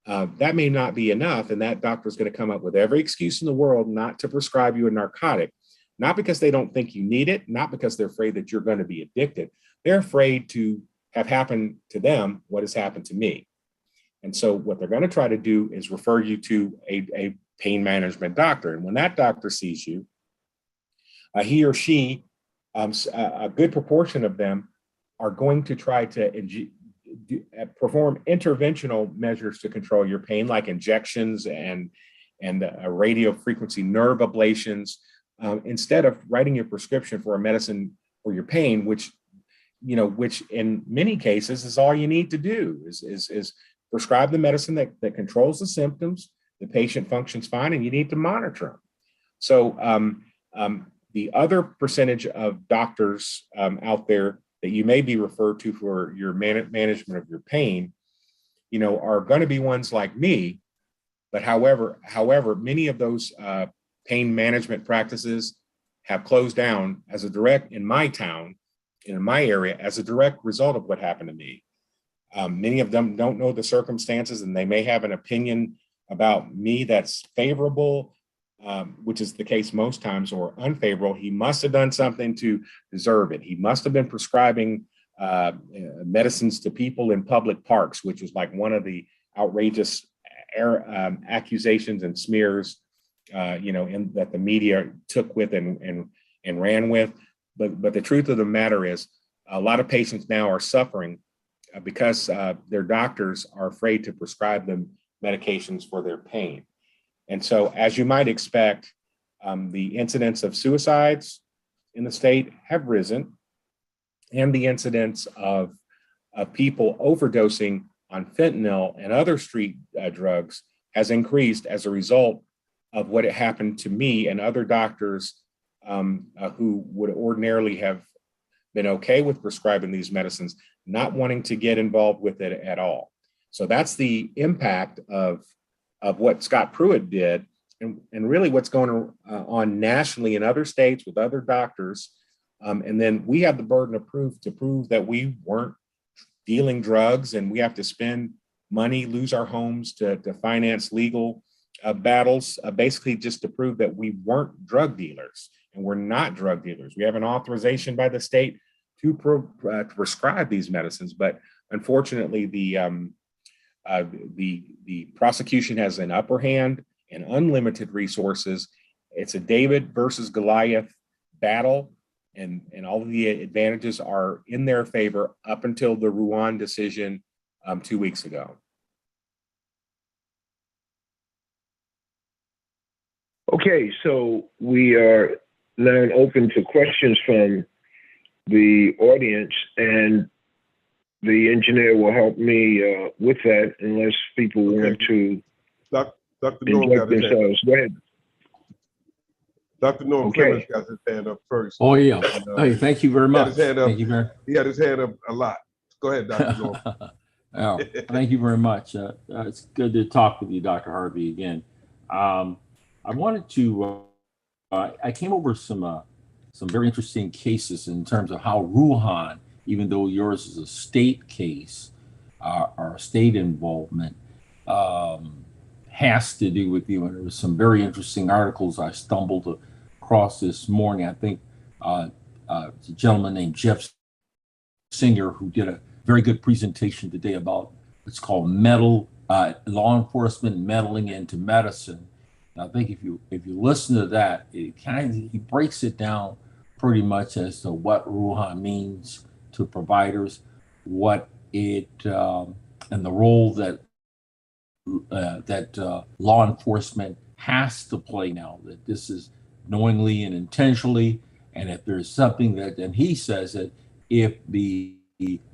Speaker 3: That may not be enough. And that doctor is going to come up with every excuse in the world not to prescribe you a narcotic, not because they don't think you need it, not because they're afraid that you're going to be addicted. They're afraid to have happened to them what has happened to me. And so what they're going to try to do is refer you to a pain management doctor. And when that doctor sees you, he or she, a good proportion of them are going to try to perform interventional measures to control your pain, like injections and radio frequency nerve ablations, instead of writing your prescription for a medicine for your pain, which in many cases is all you need to do is prescribe the medicine that controls the symptoms. The patient functions fine, and you need to monitor them. So The other percentage of doctors out there that you may be referred to for your management of your pain, are going to be ones like me. But however, many of those pain management practices have closed down as a direct, in my town, in my area, as a direct result of what happened to me. Many of them don't know the circumstances, and they may have an opinion about me that's favorable, which is the case most times, or unfavorable. He must have done something to deserve it. He must have been prescribing medicines to people in public parks, which was like one of the outrageous accusations and smears, that the media took with and ran with. But the truth of the matter is, a lot of patients now are suffering because their doctors are afraid to prescribe them medications for their pain. And so, as you might expect, the incidence of suicides in the state have risen, and the incidence of people overdosing on fentanyl and other street drugs has increased as a result of what had happened to me and other doctors who would ordinarily have been okay with prescribing these medicines, not wanting to get involved with it at all. So that's the impact of what Scott Pruitt did, and really what's going on nationally in other states with other doctors. And then we have the burden of proof to prove that we weren't dealing drugs, and we have to spend money, lose our homes to finance legal battles, basically just to prove that we weren't drug dealers, and we're not drug dealers. We have an authorization by the state to prescribe these medicines, but unfortunately, the prosecution has an upper hand and unlimited resources. It's a David versus Goliath battle, and all of the advantages are in their favor up until the Ruan decision 2 weeks ago.
Speaker 2: Okay, so we are now open to questions from the audience, and the engineer will help me with that unless people want to
Speaker 5: Dr. Norm got his hand up.
Speaker 2: Go ahead.
Speaker 5: Dr. Norm Clemens got his hand up first.
Speaker 6: Oh, yeah. Hey, thank you very much.
Speaker 5: Thank you very. He had his hand up a lot. Go ahead, Dr. Norm.
Speaker 6: Oh, thank you very much. It's good to talk with you, Dr. Harvey, again. I wanted to, I came over some very interesting cases in terms of how Ruhan, even though yours is a state case, or state involvement, has to do with you. And there was some very interesting articles I stumbled across this morning. I think it's a gentleman named Jeff Singer who did a very good presentation today about what's called law enforcement meddling into medicine. And I think if you listen to that, he breaks it down pretty much as to what Ruhan means to providers, what it and the role that law enforcement has to play now, that this is knowingly and intentionally, and if there's something and he says that if the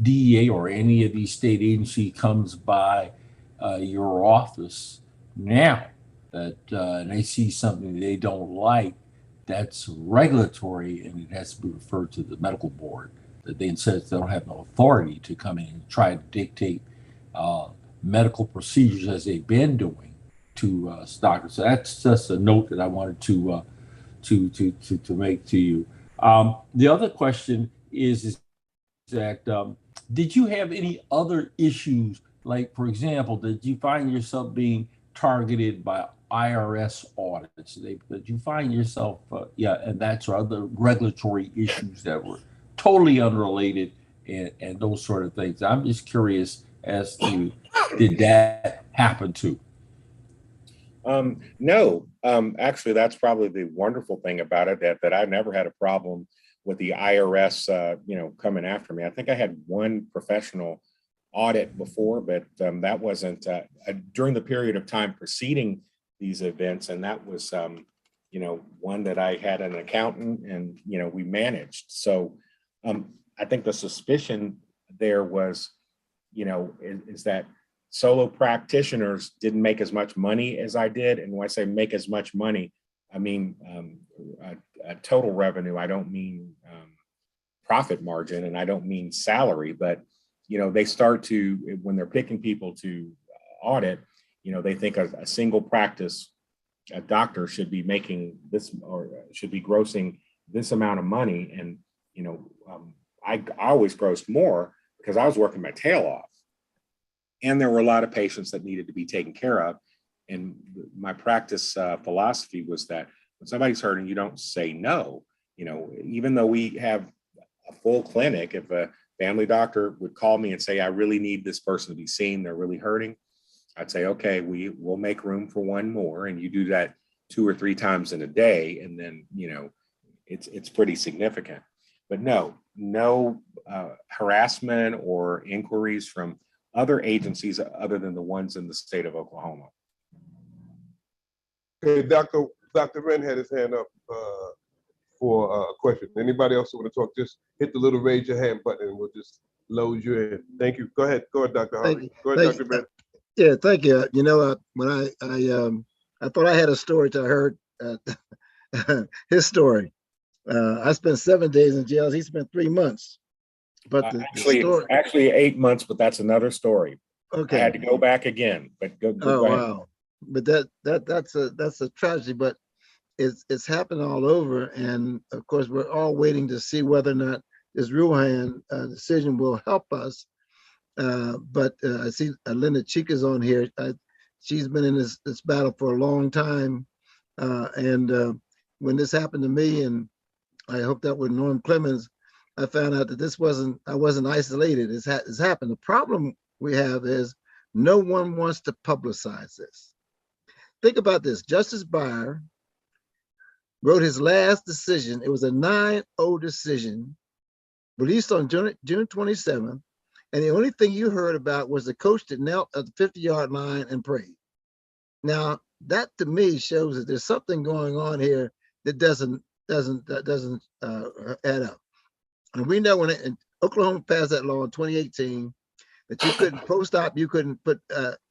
Speaker 6: DEA or any of these state agency comes by your office now and they see something they don't like, that's regulatory, and it has to be referred to the medical board, that they don't have no authority to come in and try to dictate medical procedures as they've been doing to doctors. So that's just a note that I wanted to make to you. The other question is that did you have any other issues? Like, for example, did you find yourself being targeted by IRS audits? Did you find yourself, and that's other regulatory issues that were totally unrelated and those sort of things? I'm just curious as to, did that happen too?
Speaker 3: No, actually, that's probably the wonderful thing about it, that I never had a problem with the IRS, coming after me. I think I had one professional audit before, but that wasn't during the period of time preceding these events. And that was, one that I had an accountant and, we managed. So I think the suspicion there was, is that solo practitioners didn't make as much money as I did. And when I say make as much money, I mean total revenue, I don't mean profit margin, and I don't mean salary, but they start to, when they're picking people to audit, they think a single practice, a doctor should be making this or should be grossing this amount of money. And, I always grossed more because I was working my tail off. And there were a lot of patients that needed to be taken care of. And my practice philosophy was that when somebody's hurting, you don't say no. Even though we have a full clinic, if a family doctor would call me and say, I really need this person to be seen, they're really hurting, I'd say, okay, we'll make room for one more. And you do that 2 or 3 times in a day. And then, it's pretty significant. But no harassment or inquiries from other agencies other than the ones in the state of Oklahoma.
Speaker 5: Okay, Dr. Wren had his hand up for a question. Anybody else want to talk? Just hit the little raise your hand button and we'll just load you in. Thank you. Go ahead, Dr. Harvey. Go ahead, Dr. Wren.
Speaker 7: Yeah, thank you. When I thought I had a story till I heard his story. I spent 7 days in jail. He spent 3 months. But the story,
Speaker 3: actually 8 months, but that's another story.
Speaker 7: Okay.
Speaker 3: I had to go back again, but go ahead.
Speaker 7: Wow. But that's a tragedy, but it's happened all over. And of course, we're all waiting to see whether or not this Ruhan decision will help us. But I see Linda Chica's on here. She's been in this battle for a long time. And when this happened to me, and I hope that with Norm Clemens, I found out that I wasn't isolated. It's happened. The problem we have is no one wants to publicize this. Think about this. Justice Breyer wrote his last decision. It was a 9-0 decision released on June 27th. And the only thing you heard about was the coach that knelt at the 50-yard line and prayed. Now, that to me shows that there's something going on here that doesn't add up. And we know when Oklahoma passed that law in 2018 that you couldn't post-op, you couldn't put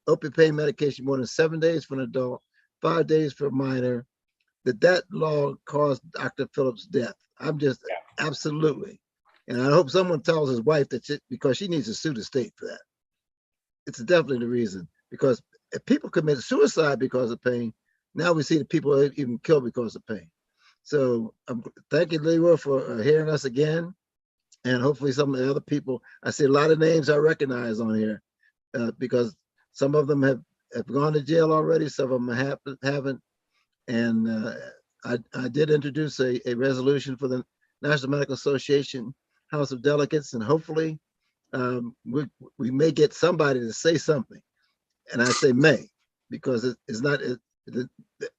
Speaker 7: opioid pain medication more than 7 days for an adult, 5 days for a minor, that law caused Dr. Phillips' death. I'm just absolutely. And I hope someone tells his wife that because she needs to sue the state for that. It's definitely the reason. Because if people commit suicide because of pain, now we see that people are even killed because of pain. So thank you, Leroy, for hearing us again. And hopefully some of the other people, I see a lot of names I recognize on here because some of them have gone to jail already, some of them haven't. And I did introduce a resolution for the National Medical Association House of Delegates, and hopefully we may get somebody to say something. And I say may, because it's not,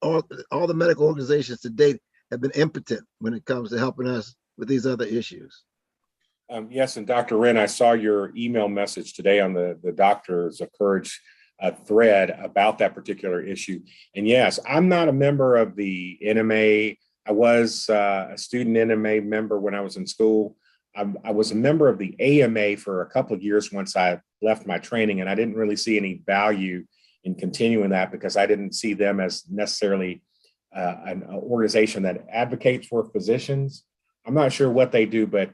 Speaker 7: all the medical organizations to date have been impotent when it comes to helping us with these other issues.
Speaker 3: Yes, and Dr. Wren, I saw your email message today on the Doctors of Courage thread about that particular issue. And yes, I'm not a member of the NMA. I was a student NMA member when I was in school. I was a member of the AMA for a couple of years once I left my training, and I didn't really see any value in continuing that because I didn't see them as necessarily an organization that advocates for physicians. I'm not sure what they do, but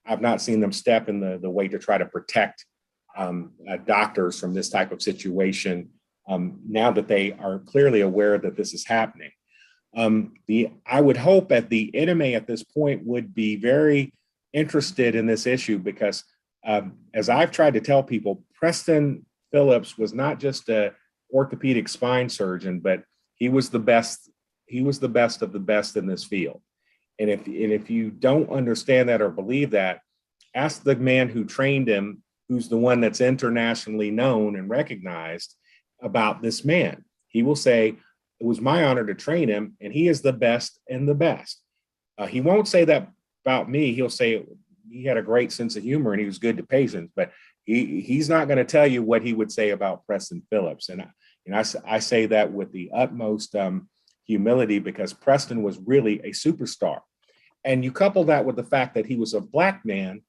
Speaker 3: I've not seen them step in the way to try to protect doctors from this type of situation now that they are clearly aware that this is happening. I would hope that the NMA at this point would be very interested in this issue because as I've tried to tell people, Preston Phillips was not just an orthopedic spine surgeon, but he was the best. He was the best of the best in this field. And if you don't understand that or believe that, ask the man who trained him, who's the one that's internationally known and recognized, about this man. He will say, it was my honor to train him, and he is the best and the best. He won't say that about me. He'll say he had a great sense of humor and he was good to patients, but he's not going to tell you what he would say about Preston Phillips. And I say that with the utmost humility because Preston was really a superstar. And you couple that with the fact that he was a Black man,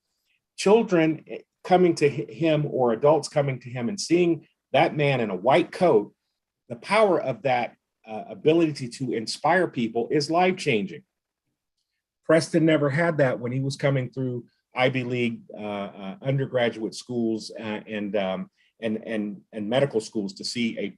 Speaker 3: children coming to him or adults coming to him and seeing that man in a white coat, the power of that ability to inspire people is life-changing. Preston never had that when he was coming through Ivy League undergraduate schools and medical schools to see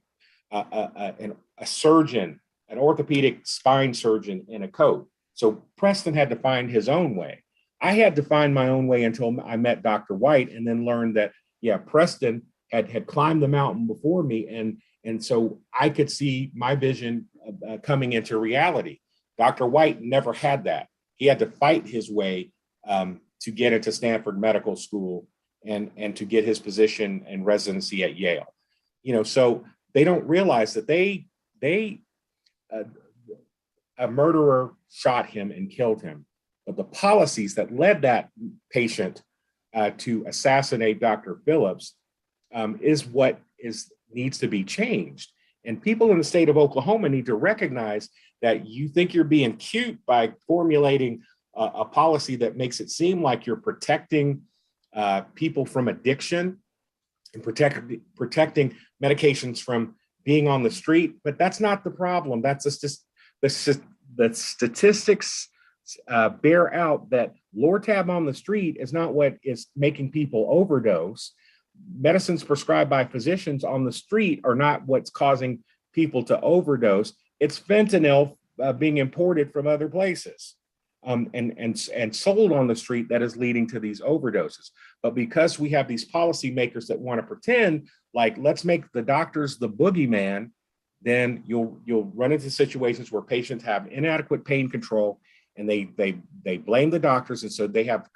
Speaker 3: a surgeon, an orthopedic spine surgeon in a coat. So Preston had to find his own way. I had to find my own way until I met Dr. White, and then learned that, yeah, Preston had climbed the mountain before me, and so I could see my vision coming into reality. Dr. White never had that. He had to fight his way to get into Stanford Medical School and to get his position and residency at Yale. So they don't realize that a murderer shot him and killed him. But the policies that led that patient to assassinate Dr. Phillips is what needs to be changed. And people in the state of Oklahoma need to recognize that you think you're being cute by formulating a policy that makes it seem like you're protecting people from addiction and protecting medications from being on the street. But that's not the problem. That's just the statistics bear out that Lortab on the street is not what is making people overdose. Medicines prescribed by physicians on the street are not what's causing people to overdose. It's fentanyl being imported from other places and sold on the street that is leading to these overdoses. But because we have these policymakers that want to pretend like, let's make the doctors the boogeyman, then you'll run into situations where patients have inadequate pain control, and they blame the doctors. And so they have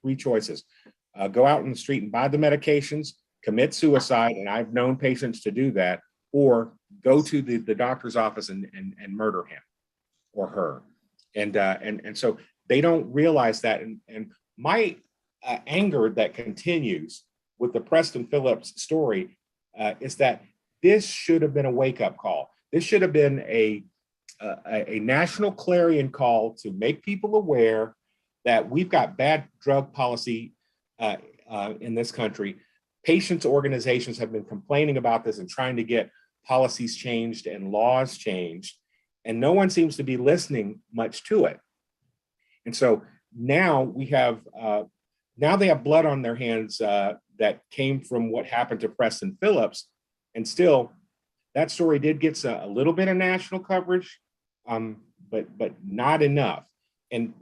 Speaker 3: three choices: go out in the street and buy the medications, commit suicide, and I've known patients to do that, or go to the doctor's office and murder him or her. And so they don't realize that. And my anger that continues with the Preston Phillips story is that this should have been a wake-up call. This should have been a national clarion call to make people aware that we've got bad drug policy in this country. Patients' organizations have been complaining about this and trying to get policies changed and laws changed, and no one seems to be listening much to it. And so now they have blood on their hands that came from what happened to Preston Phillips, and still that story did get a little bit of national coverage, but not enough. And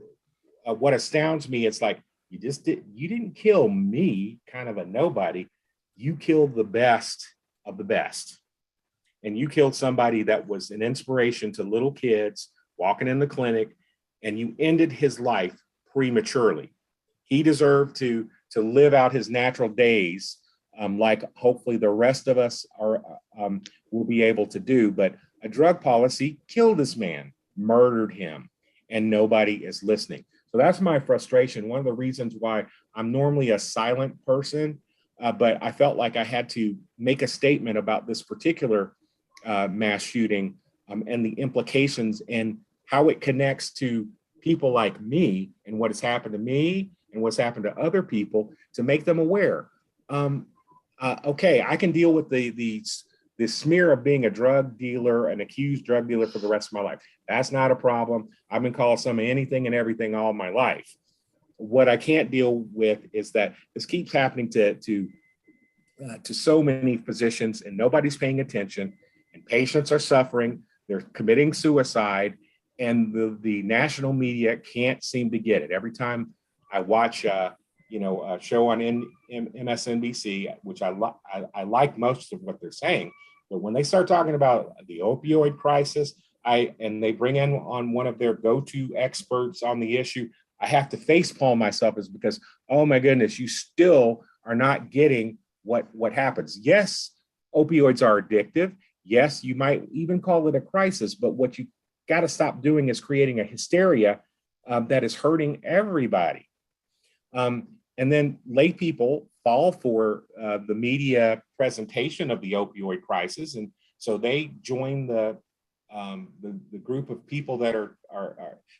Speaker 3: what astounds me, it's like, you didn't kill me, kind of a nobody. You killed the best of the best. And you killed somebody that was an inspiration to little kids walking in the clinic, and you ended his life prematurely. He deserved to live out his natural days, like hopefully the rest of us will be able to do. But a drug policy killed this man, murdered him, and nobody is listening. So that's my frustration. One of the reasons why I'm normally a silent person, but I felt like I had to make a statement about this particular mass shooting and the implications and how it connects to people like me and what has happened to me and what's happened to other people, to make them aware. Okay, I can deal with the smear of being a drug dealer, an accused drug dealer, for the rest of my life. That's not a problem. I've been called some of anything and everything all my life. What I can't deal with is that this keeps happening to so many physicians, and nobody's paying attention, and patients are suffering. They're committing suicide, and the national media can't seem to get it. Every time I watch a show on MSNBC, which I like most of what they're saying, but when they start talking about the opioid crisis, and they bring in on one of their go-to experts on the issue, I have to facepalm myself, is because, oh my goodness, you still are not getting what happens. Yes, opioids are addictive. Yes, you might even call it a crisis, but what you got to stop doing is creating a hysteria that is hurting everybody. And then lay people fall for the media presentation of the opioid crisis, and so they join the group of people that are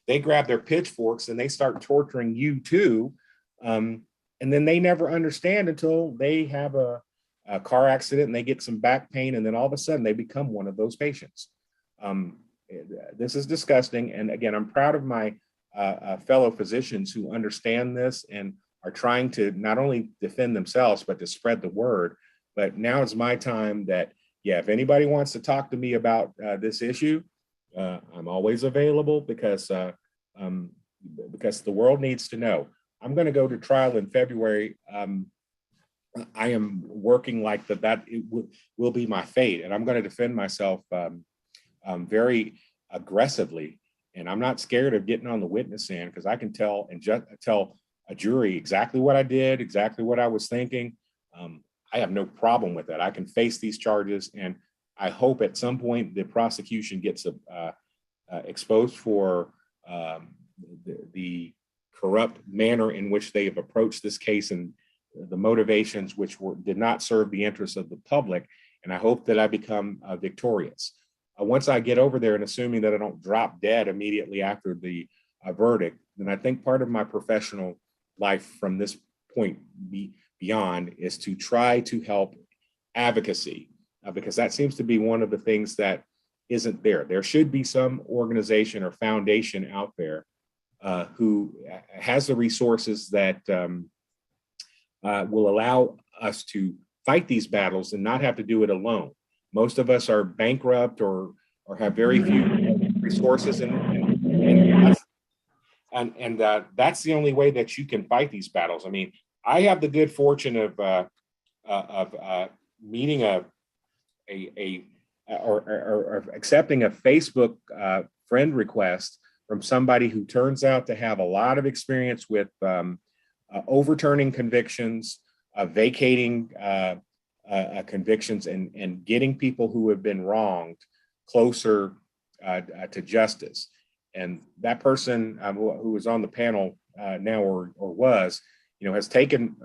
Speaker 3: they grab their pitchforks and they start torturing you too, and then they never understand until they have a car accident and they get some back pain, and then all of a sudden they become one of those patients. This is disgusting, and again, I'm proud of my fellow physicians who understand this and are trying to not only defend themselves, but to spread the word. But now is my time that, yeah, if anybody wants to talk to me about this issue, I'm always available because the world needs to know. I'm going to go to trial in February. I am working like that it will be my fate, and I'm going to defend myself very aggressively. And I'm not scared of getting on the witness stand because I can tell and tell a jury exactly what I did, exactly what I was thinking. I have no problem with that. I can face these charges, and I hope at some point the prosecution gets exposed for the corrupt manner in which they have approached this case and the motivations which did not serve the interests of the public. And I hope that I become victorious. Once I get over there, and assuming that I don't drop dead immediately after the verdict, then I think part of my professional life from this point beyond is to try to help advocacy, because that seems to be one of the things that isn't there. There should be some organization or foundation out there who has the resources that will allow us to fight these battles and not have to do it alone. Most of us are bankrupt or have very few resources, and that's the only way that you can fight these battles. I mean, I have the good fortune of meeting or accepting a Facebook friend request from somebody who turns out to have a lot of experience with overturning convictions, vacating convictions, and getting people who have been wronged closer to justice. And that person who was on the panel now or was, has taken,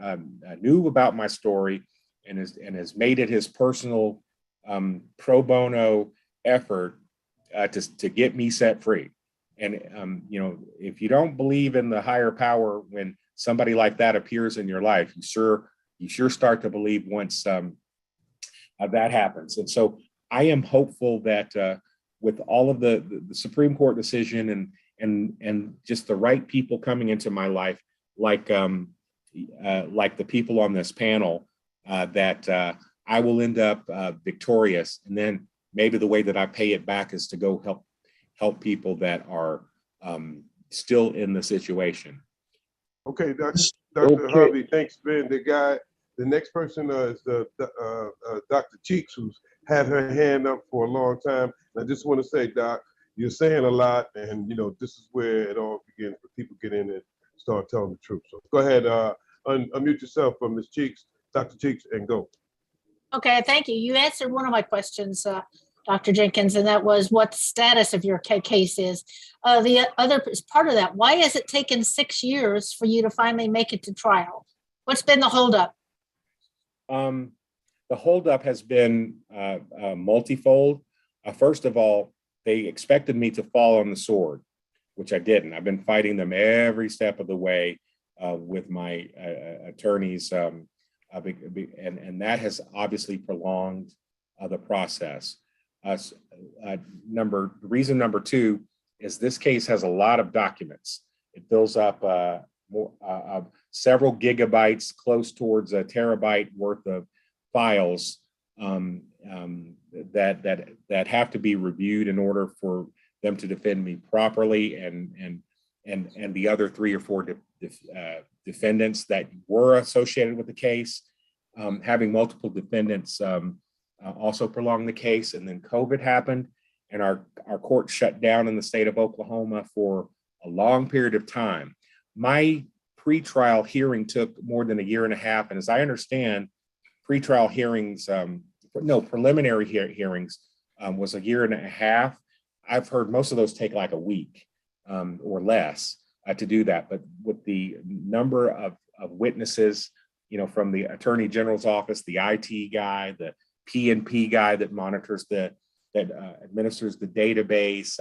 Speaker 3: knew about my story and has made it his personal pro bono effort to get me set free. And, if you don't believe in the higher power when somebody like that appears in your life, you sure start to believe once that happens. And so I am hopeful that with all of the Supreme Court decision and just the right people coming into my life, like the people on this panel, that I will end up victorious. And then maybe the way that I pay it back is to go help people that are still in the situation.
Speaker 5: Okay, Dr. Harvey, thanks, Ben. The next person is Dr. Cheeks, who's had her hand up for a long time. And I just want to say, Doc, you're saying a lot, and this is where it all begins, where people get in and start telling the truth. So go ahead, unmute yourself from Ms. Cheeks, Dr. Cheeks, and go.
Speaker 8: Okay, thank you. You answered one of my questions, Dr. Jenkins, and that was what the status of your case is. The other part of that, why has it taken 6 years for you to finally make it to trial? What's been the holdup?
Speaker 3: The holdup has been multifold. First of all, they expected me to fall on the sword, which I didn't. I've been fighting them every step of the way with my attorneys, and that has obviously prolonged the process. Reason number two is this case has a lot of documents. It fills up several gigabytes, close towards a terabyte worth of files that have to be reviewed in order for them to defend me properly, and the other 3 or 4 defendants that were associated with the case. Having multiple defendants also prolonged the case, and then COVID happened, and our court shut down in the state of Oklahoma for a long period of time. My pretrial hearing took more than 1.5 years, and as I understand, pretrial hearings, preliminary hearings was 1.5 years. I've heard most of those take like a week or less to do that. But with the number of witnesses, from the Attorney General's office, the IT guy, the P&P guy that monitors that administers the database,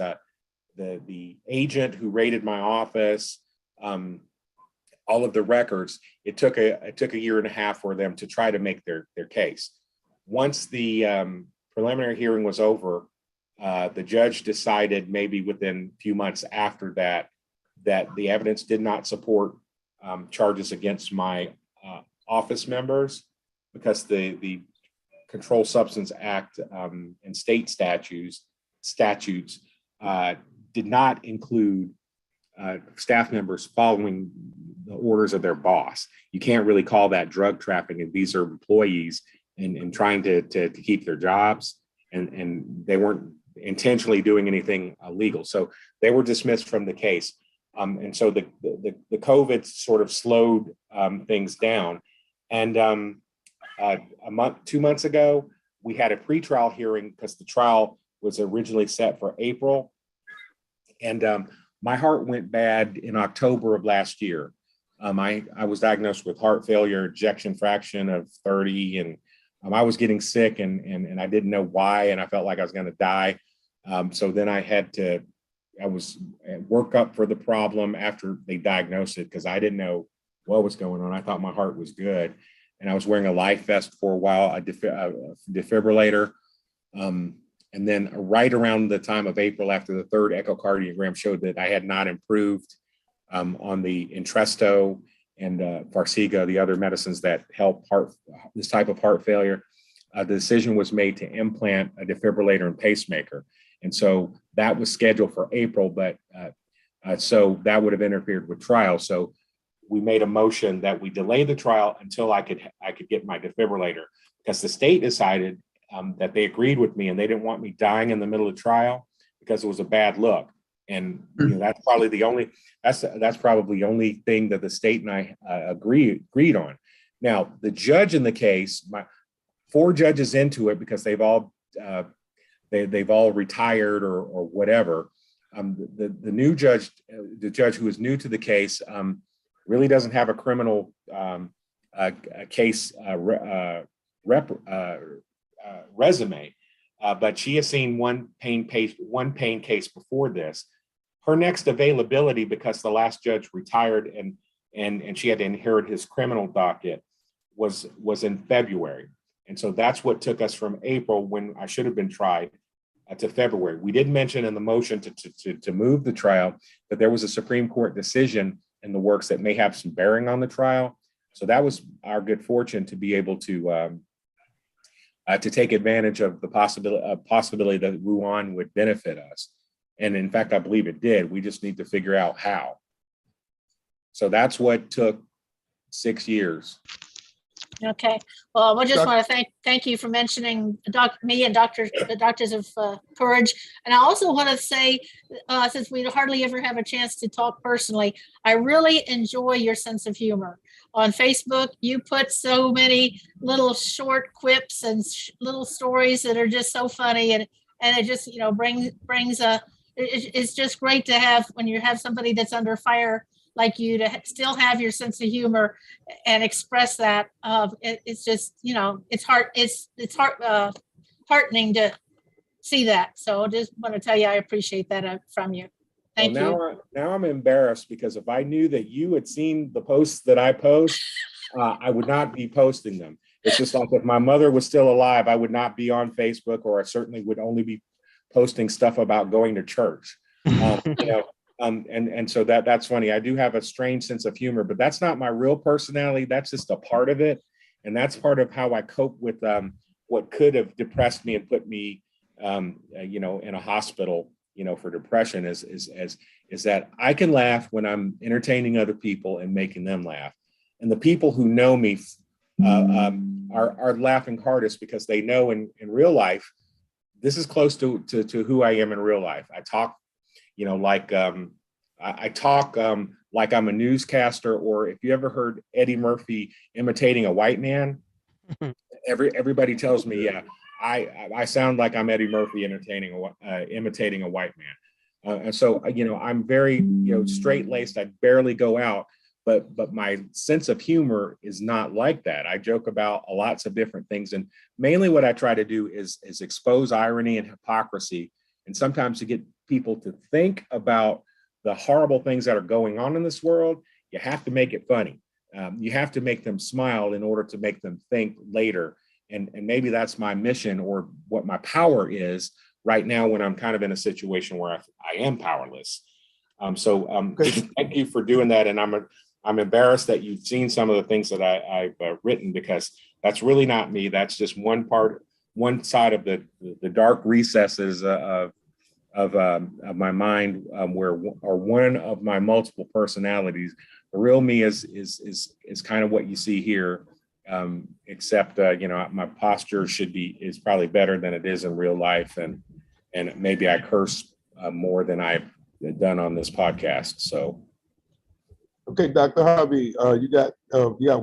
Speaker 3: the agent who raided my office, all of the records, it took 1.5 years for them to try to make their case. Once the preliminary hearing was over, the judge decided maybe within a few months after that that the evidence did not support charges against my office members because the Controlled Substance Act and state statutes did not include staff members following the orders of their boss. You can't really call that drug trafficking, and these are employees and trying to keep their jobs, and they weren't intentionally doing anything illegal. So they were dismissed from the case. And so the COVID sort of slowed things down. And a month, 2 months ago, we had a pretrial hearing because the trial was originally set for April. And my heart went bad in October of last year. I was diagnosed with heart failure, ejection fraction of 30, and I was getting sick and I didn't know why, and I felt like I was going to die. So then I was work up for the problem after they diagnosed it because I didn't know what was going on. I thought my heart was good. And I was wearing a life vest for a while, a defibrillator. And then right around the time of April, after the third echocardiogram showed that I had not improved on the Entresto and Farxiga, the other medicines that help this type of heart failure, the decision was made to implant a defibrillator and pacemaker. And so that was scheduled for April, but so that would have interfered with trial. So we made a motion that we delay the trial until I could get my defibrillator, because the state decided that they agreed with me and they didn't want me dying in the middle of trial because it was a bad look. And that's probably the only thing that the state and I agreed on. Now, the judge in the case, 4 judges into it, because they've all retired or whatever. The new judge, the judge who is new to the case, really doesn't have a criminal case resume, but she has seen one pain case before this. Her next availability, because the last judge retired and she had to inherit his criminal docket, was in February. And so that's what took us from April, when I should have been tried, to February. We did mention in the motion to move the trial that there was a Supreme Court decision in the works that may have some bearing on the trial. So that was our good fortune to be able to take advantage of the possibility that Ruan would benefit us. And in fact, I believe it did. We just need to figure out how. So that's what took 6 years.
Speaker 8: Okay. Well, I just want to thank you for mentioning me and the Doctors of Courage. And I also want to say, since we hardly ever have a chance to talk personally, I really enjoy your sense of humor. On Facebook, you put so many little short quips and little stories that are just so funny, and it just brings a. It's just great to have when you have somebody that's under fire like you, to still have your sense of humor and express that. It's just, it's heartening to see that. So I just want to tell you, I appreciate that from you. Thank you.
Speaker 3: Now I'm embarrassed, because if I knew that you had seen the posts that I post, I would not be posting them. It's just like if my mother was still alive, I would not be on Facebook, or I certainly would only be posting stuff about going to church. And so that's funny. I do have a strange sense of humor, but that's not my real personality. That's just a part of it. And that's part of how I cope with what could have depressed me and put me, in a hospital, for depression, is that I can laugh when I'm entertaining other people and making them laugh. And the people who know me are laughing hardest, because they know in real life, this is close to who I am in real life. I talk I talk like I'm a newscaster, or if you ever heard Eddie Murphy imitating a white man, everybody tells me, yeah, I sound like I'm Eddie Murphy imitating a white man. And so, I'm very, straight-laced. I barely go out, but my sense of humor is not like that. I joke about lots of different things. And mainly what I try to do is expose irony and hypocrisy, and sometimes to get people to think about the horrible things that are going on in this world. You have to make it funny. You have to make them smile in order to make them think later. And maybe that's my mission, or what my power is right now, when I'm kind of in a situation where I am powerless. Thank you for doing that. And I'm embarrassed that you've seen some of the things that I've written, because that's really not me. That's just one side of the dark recesses of my mind, or one of my multiple personalities. The real me is kind of what you see here, except my posture is probably better than it is in real life, and maybe I curse more than I've done on this podcast. So,
Speaker 5: okay, Dr. Harvey, you got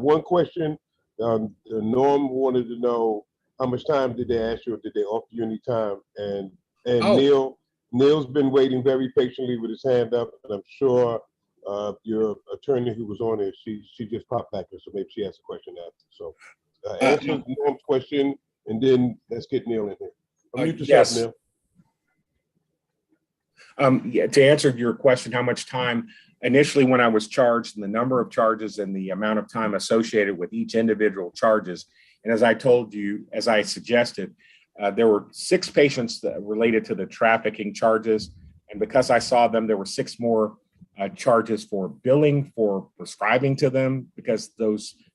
Speaker 5: one question. Norm wanted to know how much time did they ask you, or did they offer you any time? And Neil's been waiting very patiently with his hand up, and I'm sure your attorney who was on it, she just popped back in, so maybe she has a question after. So answer Norm's question, and then let's get Neil in here. Unmute yourself,
Speaker 3: yes.
Speaker 5: Neil.
Speaker 3: To answer your question, how much time, initially when I was charged, and the number of charges and the amount of time associated with each individual charges, and as I told you, as I suggested, there were 6 patients that related to the trafficking charges, and because I saw them, there were 6 more charges for billing for prescribing to them, because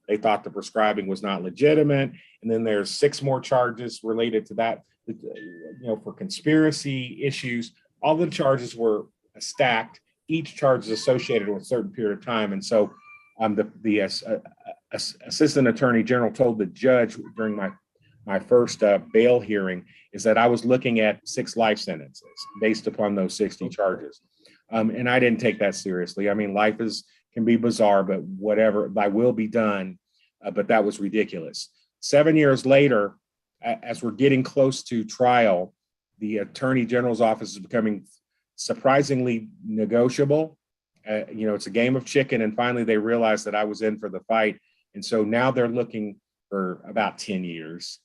Speaker 3: they thought the prescribing was not legitimate, and then there's 6 more charges related to that, for conspiracy issues. All the charges were stacked. Each charge is associated with a certain period of time. And so the assistant attorney general told the judge during my first bail hearing is that I was looking at 6 life sentences based upon those 60 charges. And I didn't take that seriously. I mean, life can be bizarre, but whatever, thy will be done. But that was ridiculous. 7 years later, as we're getting close to trial, the attorney general's office is becoming surprisingly negotiable. It's a game of chicken, and finally they realized that I was in for the fight. And so now they're looking for about 10 years,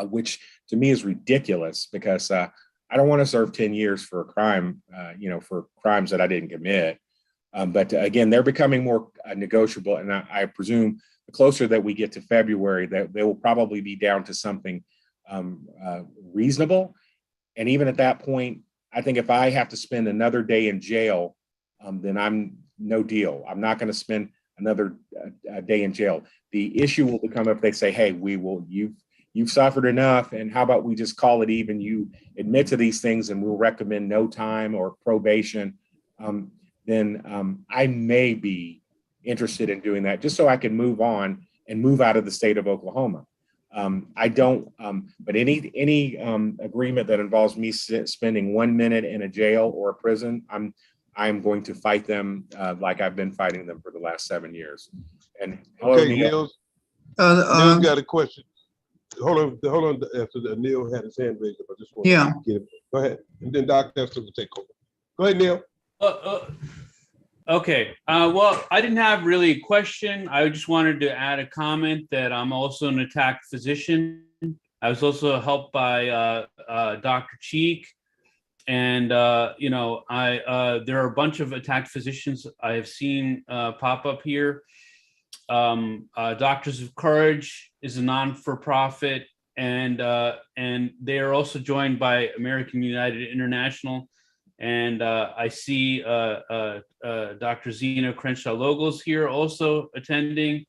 Speaker 3: which to me is ridiculous, because I don't want to serve 10 years for a crime, for crimes that I didn't commit. But again, they're becoming more negotiable. And I presume the closer that we get to February, that they will probably be down to something reasonable. And even at that point, I think if I have to spend another day in jail, then I'm no deal. I'm not going to spend another day in jail. The issue will become if they say, hey, you've suffered enough, and how about we just call it even? You admit to these things and we'll recommend no time or probation. Then I may be interested in doing that, just so I can move on and move out of the state of Oklahoma. I don't, but any agreement that involves me spending 1 minute in a jail or a prison, I'm going to fight them like I've been fighting them for the last 7 years. And
Speaker 5: okay, Neil's got a question. Hold on. After Neil had his hand raised up, I just want to get him. Go ahead, and then Dr. Esther will take over. Go ahead, Neil.
Speaker 9: Okay. Well, I didn't have really a question. I just wanted to add a comment that I'm also an attacked physician. I was also helped by Dr. Cheek. And, there are a bunch of attacked physicians I have seen pop up here. Doctors of Courage is a non-for-profit, and they are also joined by American United International. And I see Dr. Zena Crenshaw Logos here also attending.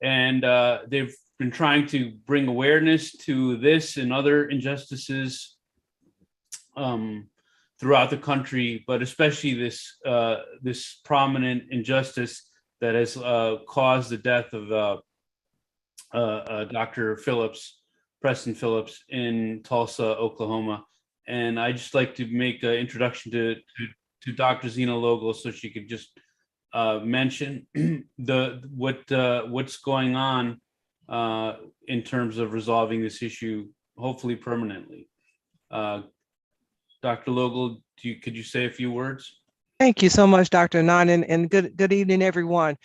Speaker 9: And they've been trying to bring awareness to this and other injustices throughout the country, but especially this prominent injustice that has caused the death of Dr. Preston Phillips in Tulsa, Oklahoma. And I just like to make an introduction to Dr. Zena Logos, so she could just mention what's going on in terms of resolving this issue, hopefully permanently. Dr. Logos, could you say a few words?
Speaker 10: Thank you so much, Dr. Anand, and good evening, everyone.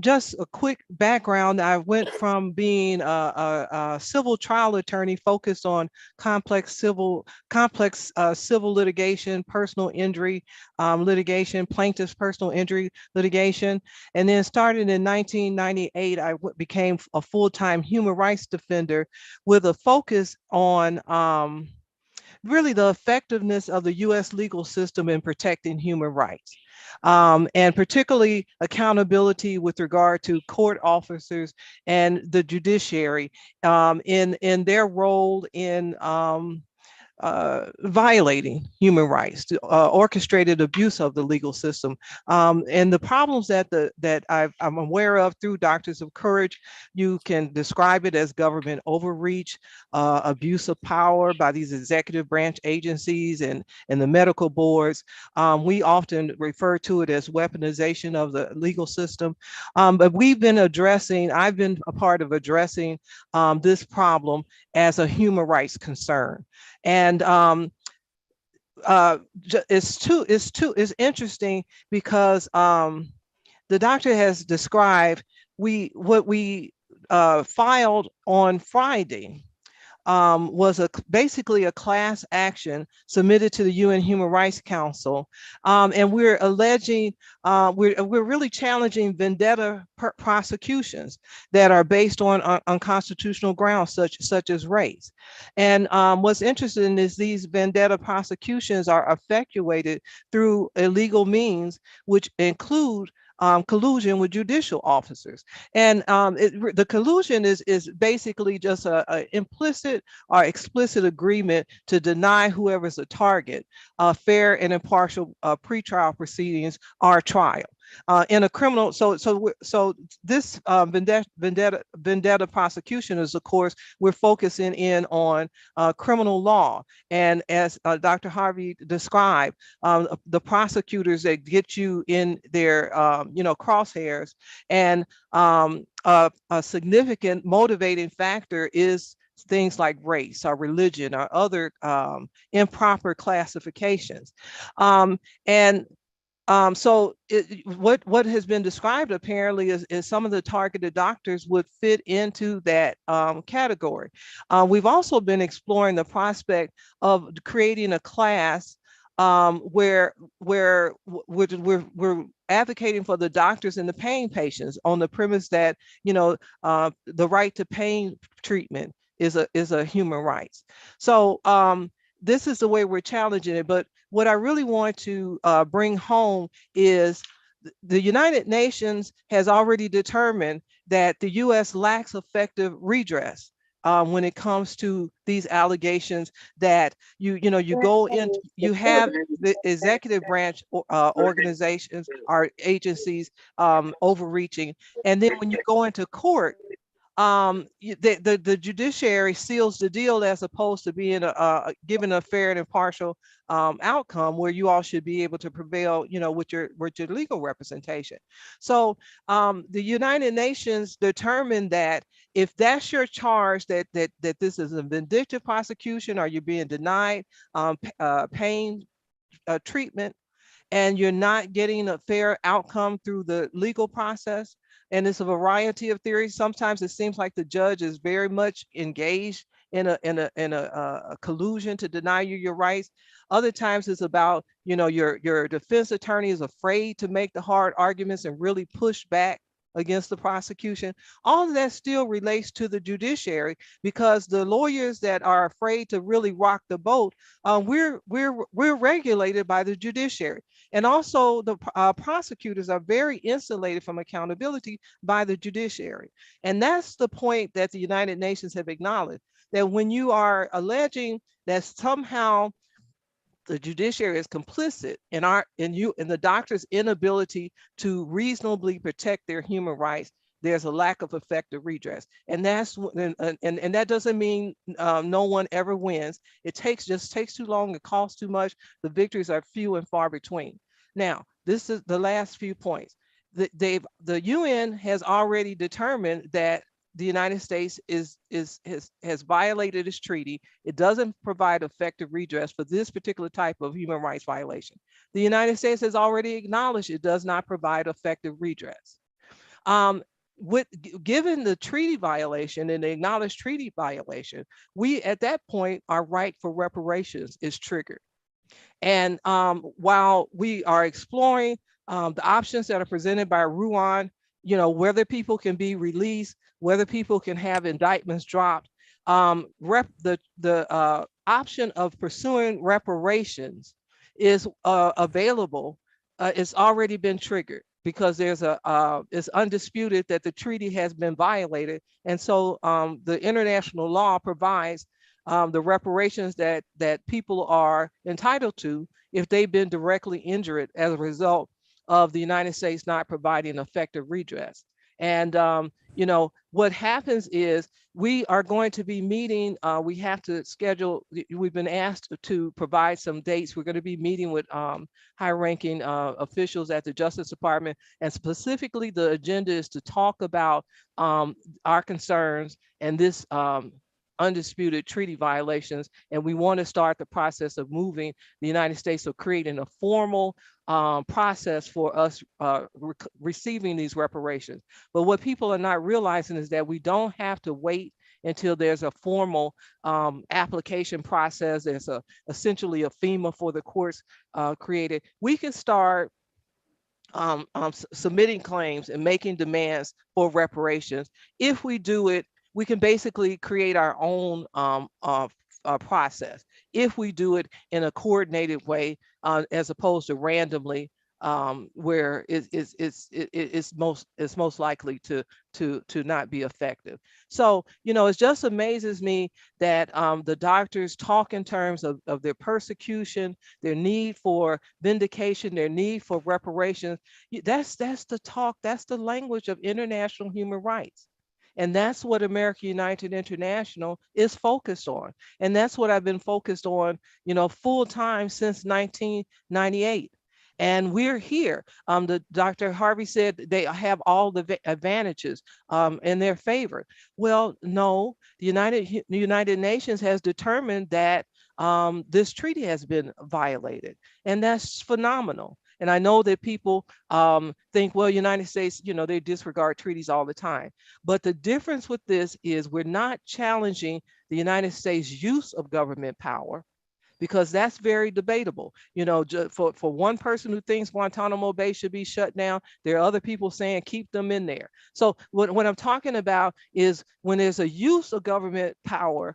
Speaker 10: Just a quick background. I went from being a civil trial attorney focused on complex civil litigation, personal injury litigation, plaintiff's personal injury litigation, and then started in 1998. I became a full-time human rights defender with a focus on really the effectiveness of the U.S. legal system in protecting human rights. And particularly accountability with regard to court officers and the judiciary in their role in violating human rights, orchestrated abuse of the legal system, and the problems that I'm aware of through Doctors of Courage. You can describe it as government overreach, abuse of power by these executive branch agencies and the medical boards. We often refer to it as weaponization of the legal system, but I've been a part of addressing this problem as a human rights concern. And it's interesting because the doctor has described what we filed on Friday was basically a class action submitted to the UN Human Rights Council, and we're alleging we're really challenging vendetta prosecutions that are based on unconstitutional grounds such as race. And what's interesting is these vendetta prosecutions are effectuated through illegal means, which include collusion with judicial officers. And the collusion is basically just a implicit or explicit agreement to deny whoever's a target fair and impartial pretrial proceedings or trial. In a criminal, so this vendetta prosecution is, of course, we're focusing in on criminal law, and as Dr. Harvey described, the prosecutors that get you in their crosshairs, and a significant motivating factor is things like race or religion or other improper classifications, what has been described apparently is some of the targeted doctors would fit into that category. We've also been exploring the prospect of creating a class where we're advocating for the doctors and the pain patients on the premise that the right to pain treatment is a human rights. So this is the way we're challenging it. But what I really want to bring home is the United Nations has already determined that the U.S. lacks effective redress when it comes to these allegations that you go in, you have the executive branch organizations or agencies overreaching, and then when you go into court, the judiciary seals the deal as opposed to being given a fair and impartial outcome where you all should be able to prevail, with your legal representation. So the United Nations determined that if that's your charge, that this is a vindictive prosecution, or you're being denied pain treatment, and you're not getting a fair outcome through the legal process. And it's a variety of theories. Sometimes it seems like the judge is very much engaged in a collusion to deny you your rights. Other times it's about, your defense attorney is afraid to make the hard arguments and really push back against the prosecution. All of that still relates to the judiciary, because the lawyers that are afraid to really rock the boat, we're regulated by the judiciary. And also the prosecutors are very insulated from accountability by the judiciary. And that's the point that the United Nations have acknowledged, that when you are alleging that somehow the judiciary is complicit in the doctor's inability to reasonably protect their human rights, there's a lack of effective redress. And that's and that doesn't mean no one ever wins. It just takes too long, it costs too much. The victories are few and far between. Now, this is the last few points. The UN has already determined that the United States has violated its treaty. It doesn't provide effective redress for this particular type of human rights violation. The United States has already acknowledged it does not provide effective redress. Given the treaty violation and the acknowledged treaty violation, we at that point, our right for reparations is triggered. And while we are exploring the options that are presented by Ruan, whether people can be released, whether people can have indictments dropped, the option of pursuing reparations is available. It's already been triggered because there's it's undisputed that the treaty has been violated. And so the international law provides the reparations that people are entitled to if they've been directly injured as a result of the United States not providing effective redress. And you know, what happens is we are going to be meeting, we have to schedule, we've been asked to provide some dates. We're going to be meeting with high-ranking officials at the Justice Department, and specifically the agenda is to talk about our concerns and this undisputed treaty violations. And we want to start the process of moving the United States, of creating a formal process for us receiving these reparations. But what people are not realizing is that we don't have to wait until there's a formal application process. There's essentially a FEMA for the courts created. We can start submitting claims and making demands for reparations. If we do it, we can basically create our own process if we do it in a coordinated way, as opposed to randomly, where it's most likely to not be effective. So, you know, it just amazes me that the doctors talk in terms of their persecution, their need for vindication, their need for reparations. That's the talk, that's the language of international human rights. And that's what America United International is focused on. And that's what I've been focused on, you know, full time since 1998. And we're here. The Dr. Harvey said they have all the advantages in their favor. Well, no, the United Nations has determined that this treaty has been violated, and that's phenomenal. And I know that people think, well, United States, you know, they disregard treaties all the time. But the difference with this is we're not challenging the United States' use of government power, because that's very debatable. You know, for one person who thinks Guantanamo Bay should be shut down, there are other people saying keep them in there. So what I'm talking about is when there's a use of government power,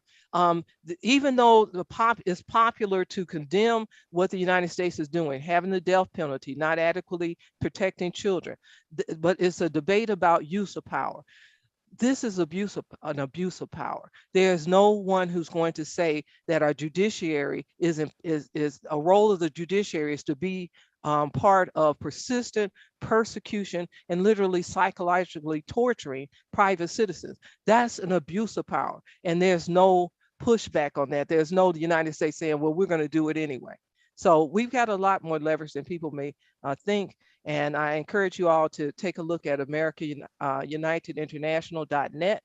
Speaker 10: even though it's popular to condemn what the United States is doing, having the death penalty, not adequately protecting children, but it's a debate about use of power. This is an abuse of power. There's no one who's going to say that our judiciary is a role of the judiciary is to be part of persistent persecution and literally psychologically torturing private citizens. That's an abuse of power. And there's no pushback on that. There's no the United States saying, well, we're going to do it anyway. So we've got a lot more leverage than people may think. And I encourage you all to take a look at AmericaUnitedInternational.net.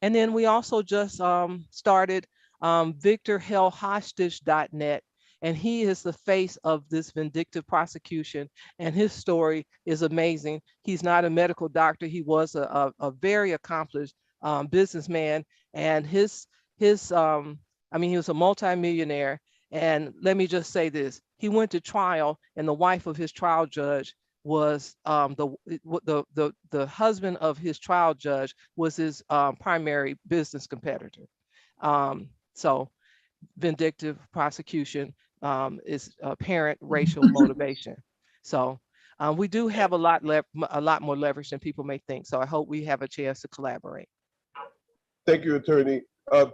Speaker 10: And then we also just started VictorHellHostage.net. And he is the face of this vindictive prosecution. And his story is amazing. He's not a medical doctor. He was a very accomplished businessman. And he was a multimillionaire. And let me just say this, he went to trial, and the wife of his trial judge was the husband of his trial judge was his primary business competitor. So vindictive prosecution is apparent racial motivation. So we do have a lot more leverage than people may think. So I hope we have a chance to collaborate.
Speaker 5: Thank you, Attorney.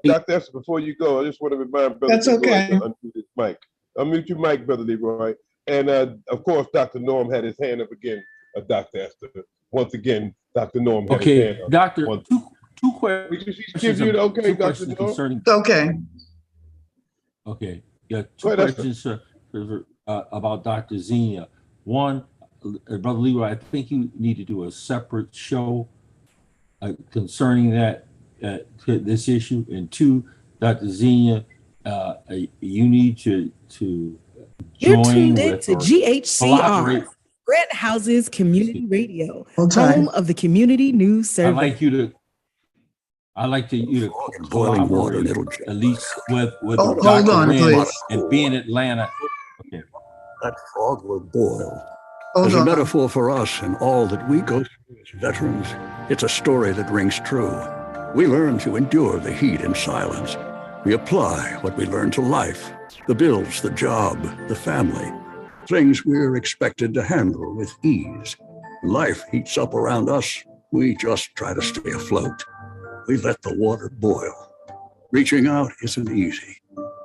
Speaker 5: Dr. Esther, before you go, I just want to remind Brother
Speaker 11: That's okay.
Speaker 5: Leroy to unmute his mic. Unmute your mic, Brother Leroy. And of course, Dr. Norm had his hand up again, Dr. Esther. Once again, Dr. Norm had his hand up.
Speaker 6: Doctor, two questions.
Speaker 5: Give you the okay, Dr. Norm?
Speaker 11: Okay.
Speaker 6: Okay, yeah, two questions about Dr. Zenia. One, Brother Leroy, I think you need to do a separate show concerning this issue. And two, Dr. Zenia, you need to
Speaker 4: You're
Speaker 6: join
Speaker 4: tuned in
Speaker 6: with
Speaker 4: to GHCR, Grant Houses Community Radio, home of the Community News Service.
Speaker 6: I'd like you to boiling water, at least with
Speaker 11: hold
Speaker 6: Dr.
Speaker 11: on,
Speaker 6: Wren
Speaker 11: please.
Speaker 6: and be in Atlanta. Okay.
Speaker 12: That frog will boil. As a metaphor for us and all that we go through as veterans, it's a story that rings true. We learn to endure the heat in silence. We apply what we learn to life, the bills, the job, the family, things we're expected to handle with ease. Life heats up around us. We just try to stay afloat. We let the water boil. Reaching out isn't easy,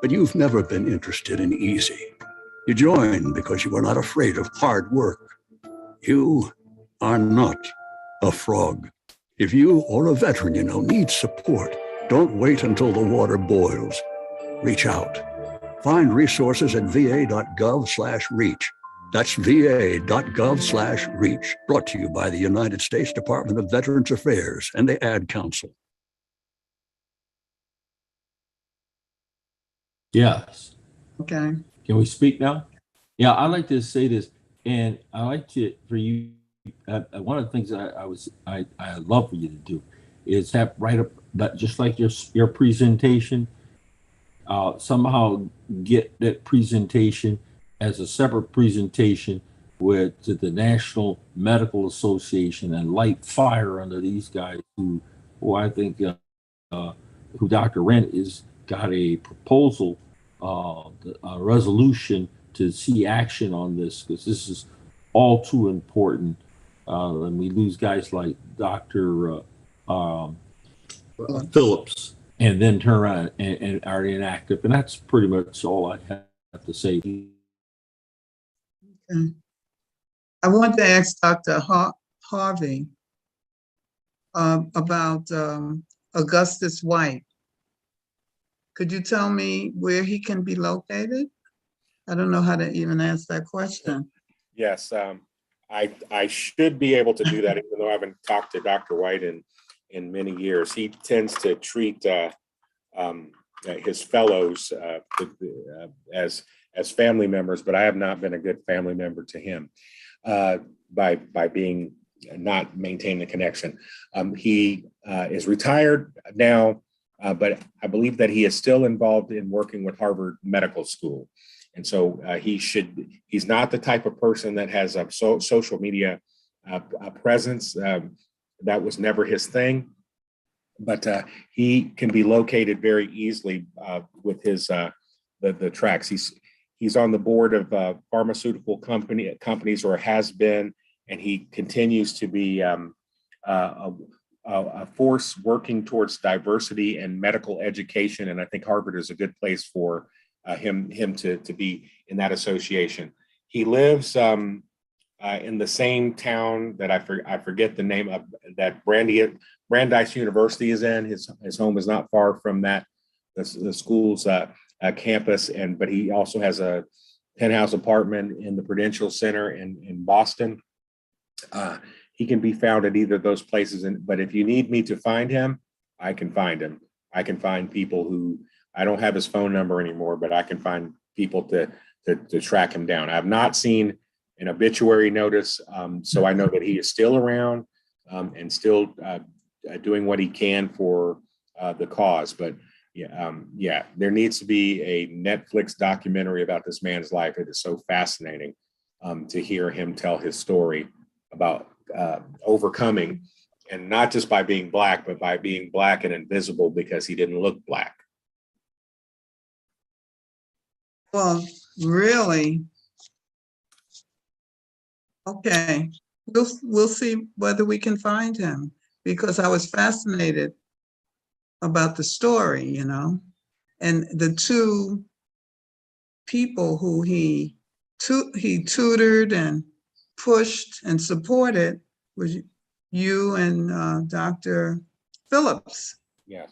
Speaker 12: but you've never been interested in easy. You joined because you were not afraid of hard work. You are not a frog. If you or a veteran you know needs support, don't wait until the water boils. Reach out. Find resources at va.gov/reach. That's va.gov/reach. Brought to you by the United States Department of Veterans Affairs and the Ad Council.
Speaker 6: Yes.
Speaker 11: Okay.
Speaker 6: Can we speak now? Yeah, I like to say this, and I like to for you. One of the things I love for you to do is have write up that just like your presentation. Somehow get that presentation as a separate presentation to the National Medical Association and light fire under these guys who I think who Dr. Wren is got a proposal, a resolution to see action on this, because this is all too important. And we lose guys like Dr. Phillips, and then turn around and are inactive. And that's pretty much all I have to say.
Speaker 11: Okay. I want to ask Dr. Harvey about Augustus White. Could you tell me where he can be located? I don't know how to even ask that question.
Speaker 3: Yes, I should be able to do that, even though I haven't talked to Dr. White in many years. He tends to treat his fellows as family members, but I have not been a good family member to him by being not maintaining the connection. He is retired now, but I believe that he is still involved in working with Harvard Medical School. And so he's not the type of person that has a social media presence. That was never his thing, but he can be located very easily with his the tracks. He's on the board of pharmaceutical companies, or has been, and he continues to be a force working towards diversity and medical education. And I think Harvard is a good place for him to be in that association. He lives in the same town that I forget the name of, that Brandeis University is in. His home is not far from the school's campus, but he also has a penthouse apartment in the Prudential Center in Boston. He can be found at either of those places. But if you need me to find him, I can find him. I can find people who, I don't have his phone number anymore, but I can find people to track him down. I have not seen an obituary notice, so I know that he is still around and still doing what he can for the cause. But yeah, there needs to be a Netflix documentary about this man's life. It is so fascinating to hear him tell his story about overcoming, and not just by being Black, but by being Black and invisible because he didn't look Black.
Speaker 11: Well, really? Okay, we'll see whether we can find him, because I was fascinated about the story, and the two people who he tutored and pushed and supported was you and Dr. Phillips.
Speaker 3: Yes.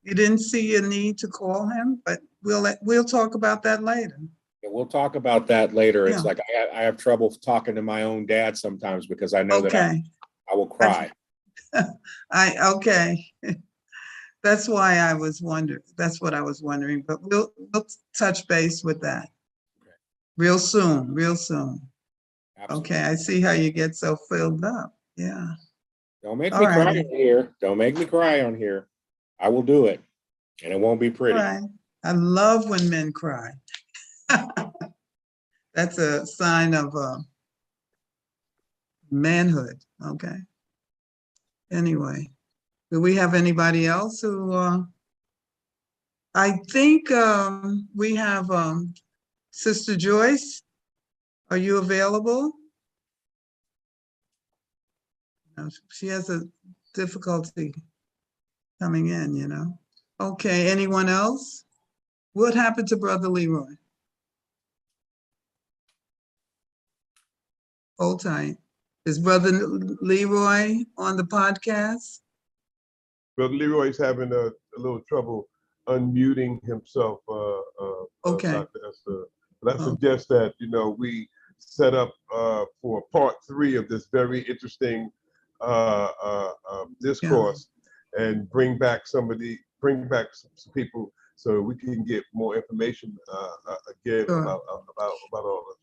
Speaker 11: You didn't see a need to call him, but we'll talk about that later.
Speaker 3: Yeah, we'll talk about that later.
Speaker 11: Yeah.
Speaker 3: It's like I have trouble talking to my own dad sometimes because I know that I will cry.
Speaker 11: Okay. That's why I was wondering. That's what I was wondering. But we'll touch base with that real soon. Real soon. Absolutely. Okay. I see how you get so filled up. Yeah.
Speaker 3: Don't make me cry on here. Don't make me cry on here. I will do it, and it won't be pretty.
Speaker 11: Right. I love when men cry. That's a sign of manhood. Okay. Anyway, do we have anybody else who I think we have Sister Joyce. Are you available? No, she has a difficulty coming in, you know. Okay, anyone else? What happened to Brother Leroy? Hold tight. Is Brother Leroy on the podcast?
Speaker 5: Brother Leroy's having a little trouble unmuting himself.
Speaker 11: Okay.
Speaker 5: Dr. Esther. But I suggest that, you know, we set up for part 3 of this very interesting discourse, and bring back some people so we can get more information again about all this.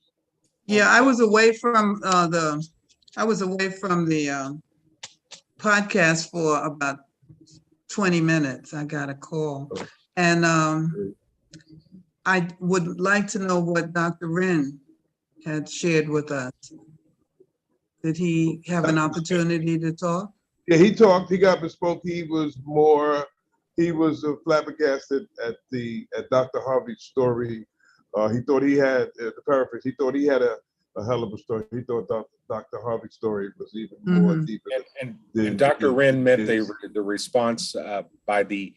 Speaker 11: Yeah, I was away from the podcast for about 20 minutes. I got a call, and I would like to know what Dr. Wren had shared with us. Did he have an opportunity to talk?
Speaker 5: Yeah, he talked. He got bespoke. He was flabbergasted at Dr. Harvey's story. He thought he had, to paraphrase, he thought he had a hell of a story. He thought Dr. Harvey's story was even more deep.
Speaker 3: And Dr. Wren meant the response by the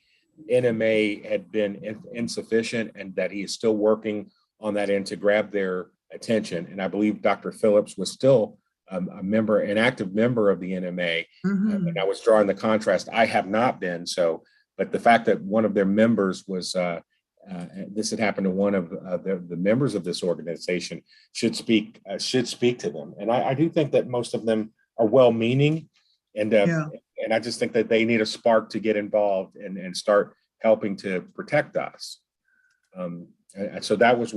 Speaker 3: NMA had been insufficient, and that he is still working on that end to grab their attention. And I believe Dr. Phillips was still an active member of the NMA. And I was drawing the contrast. I have not been so, but the fact that one of their members was, this had happened to one of the members of this organization should speak to them. And I do think that most of them are well-meaning, and I just think that they need a spark to get involved and start helping to protect us. So that was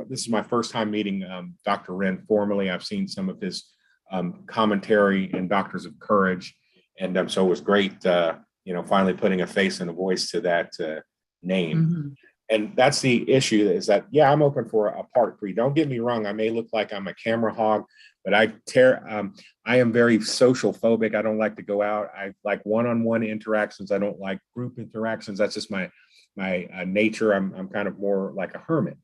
Speaker 3: this is my first time meeting Dr. Wren formally. I've seen some of his commentary in Doctors of Courage, and so it was great, finally putting a face and a voice to that name. And that's the issue, is that, yeah, I'm open for a part 3. Don't get me wrong. I may look like I'm a camera hog, but I am very social phobic. I don't like to go out. I like one-on-one interactions. I don't like group interactions. That's just my nature. I'm kind of more like a hermit,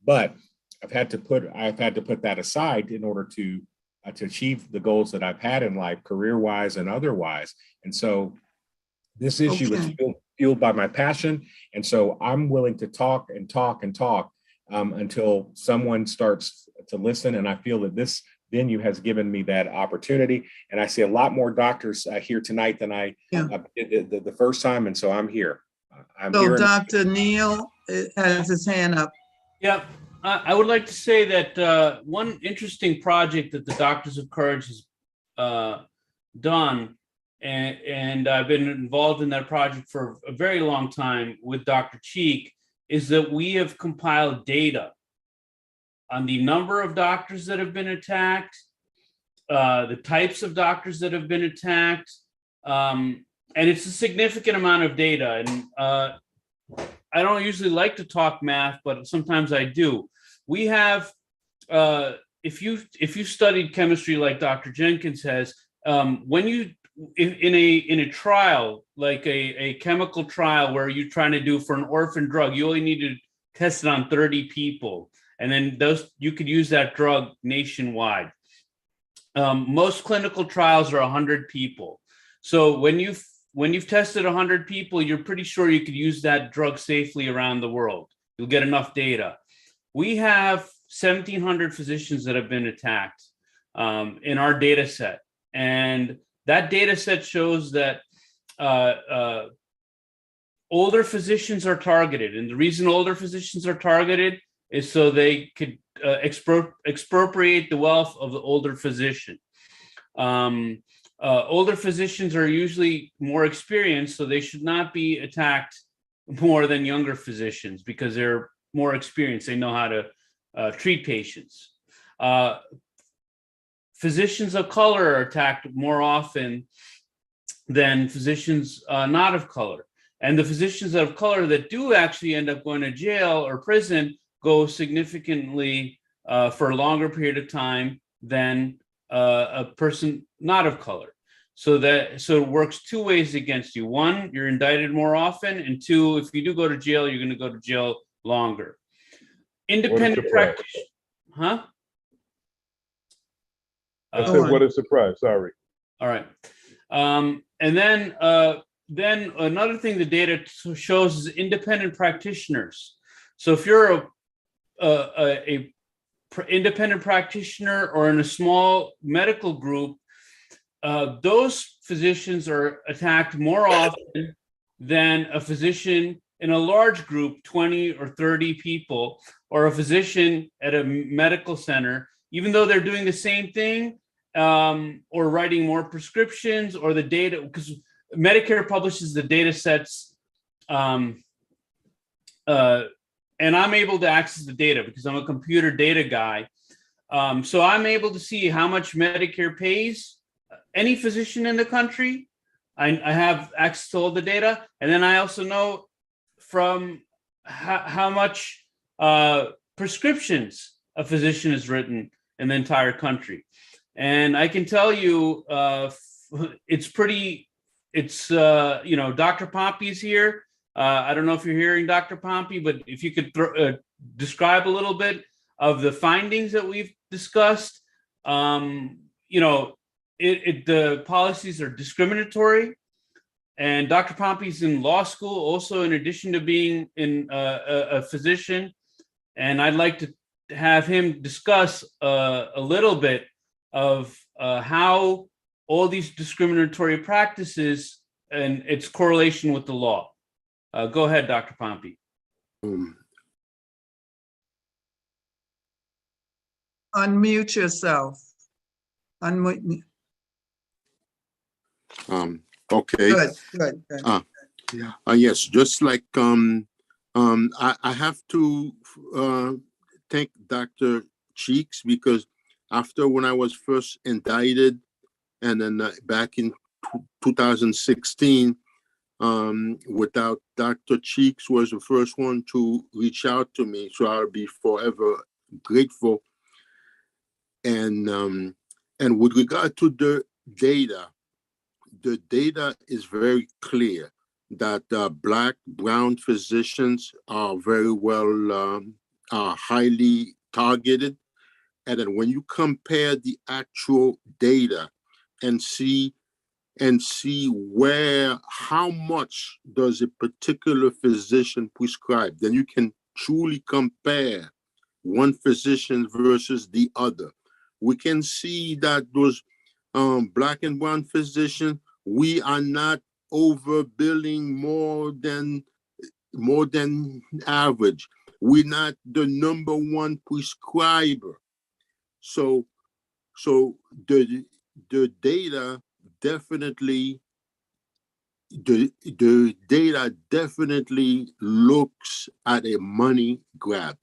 Speaker 3: but I've had to put that aside in order to achieve the goals that I've had in life, career-wise and otherwise. And so this issue is fueled by my passion. And so I'm willing to talk until someone starts to listen. And I feel that this venue has given me that opportunity. And I see a lot more doctors here tonight than I did the first time. And so I'm here.
Speaker 11: So Dr. Neal has his hand up.
Speaker 9: Yeah, I would like to say that one interesting project that the Doctors of Courage has done, and I've been involved in that project for a very long time with Dr. Cheek, is that we have compiled data on the number of doctors that have been attacked, the types of doctors that have been attacked, and it's a significant amount of data. And I don't usually like to talk math, but sometimes I do. We have, if you studied chemistry like Dr. Jenkins has, when you in a trial, like a chemical trial where you're trying to do for an orphan drug, you only need to test it on 30 people, and then you could use that drug nationwide. Most clinical trials are 100 people. So when you've tested 100 people, you're pretty sure you could use that drug safely around the world. You'll get enough data. We have 1,700 physicians that have been attacked in our data set. And that data set shows that older physicians are targeted. And the reason older physicians are targeted is so they could expropriate the wealth of the older physician. Older physicians are usually more experienced, so they should not be attacked more than younger physicians because they're more experienced. They know how to treat patients. Physicians of color are attacked more often than physicians not of color. And the physicians of color that do actually end up going to jail or prison go significantly for a longer period of time than a person not of color. So it works two ways against you. One, you're indicted more often, and two, if you do go to jail, you're going to go to jail longer. Independent practice, huh?
Speaker 5: I said, what a surprise. Sorry.
Speaker 9: All right. And then another thing the data shows is independent practitioners. So if you're a independent practitioner or in a small medical group, those physicians are attacked more often than a physician in a large group, 20 or 30 people, or a physician at a medical center, even though they're doing the same thing, or writing more prescriptions, or the data, because Medicare publishes the data sets, and I'm able to access the data because I'm a computer data guy. So I'm able to see how much Medicare pays any physician in the country. I have access to all the data. And then I also know from how much prescriptions a physician has written in the entire country. And I can tell you, Dr. Pompey's here. I don't know if you're hearing Dr. Pompey, but if you could describe a little bit of the findings that we've discussed. The policies are discriminatory, and Dr. Pompey's in law school also, in addition to being a physician. And I'd like to have him discuss a little bit of how all these discriminatory practices and its correlation with the law. Go ahead, Dr. Pompey.
Speaker 11: Unmute yourself. Unmute me.
Speaker 13: Okay.
Speaker 11: Good.
Speaker 13: Yes, just like I have to thank Dr. Cheeks, because after when I was first indicted, and then back in 2016, without Dr. Cheeks was the first one to reach out to me, so I'll be forever grateful. And with regard to the data is very clear that Black, brown physicians are very well, are highly targeted. And then when you compare the actual data and see how much does a particular physician prescribe, then you can truly compare one physician versus the other. We can see that those Black and brown physicians, we are not overbilling more than average. We're not the number one prescriber. So the data definitely the data definitely looks at a money grab.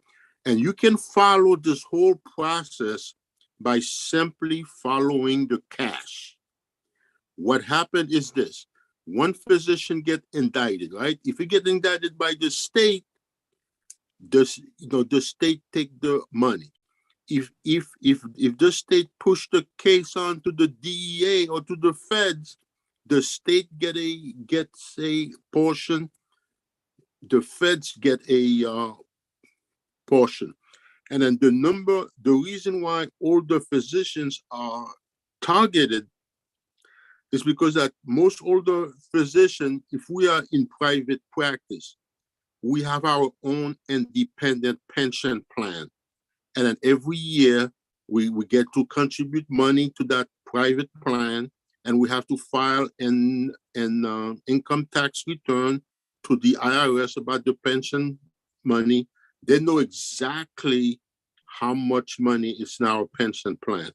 Speaker 13: And you can follow this whole process by simply following the cash. What happened is this: one physician get indicted, right? If you get indicted by the state, the state take the money. If the state push the case on to the DEA or to the feds, the state gets a portion, the feds get a portion. And then the reason why all the physicians are targeted is because that most older physicians, if we are in private practice, we have our own independent pension plan. And then every year we get to contribute money to that private plan, and we have to file an income tax return to the IRS about the pension money. They know exactly how much money is in our pension plan.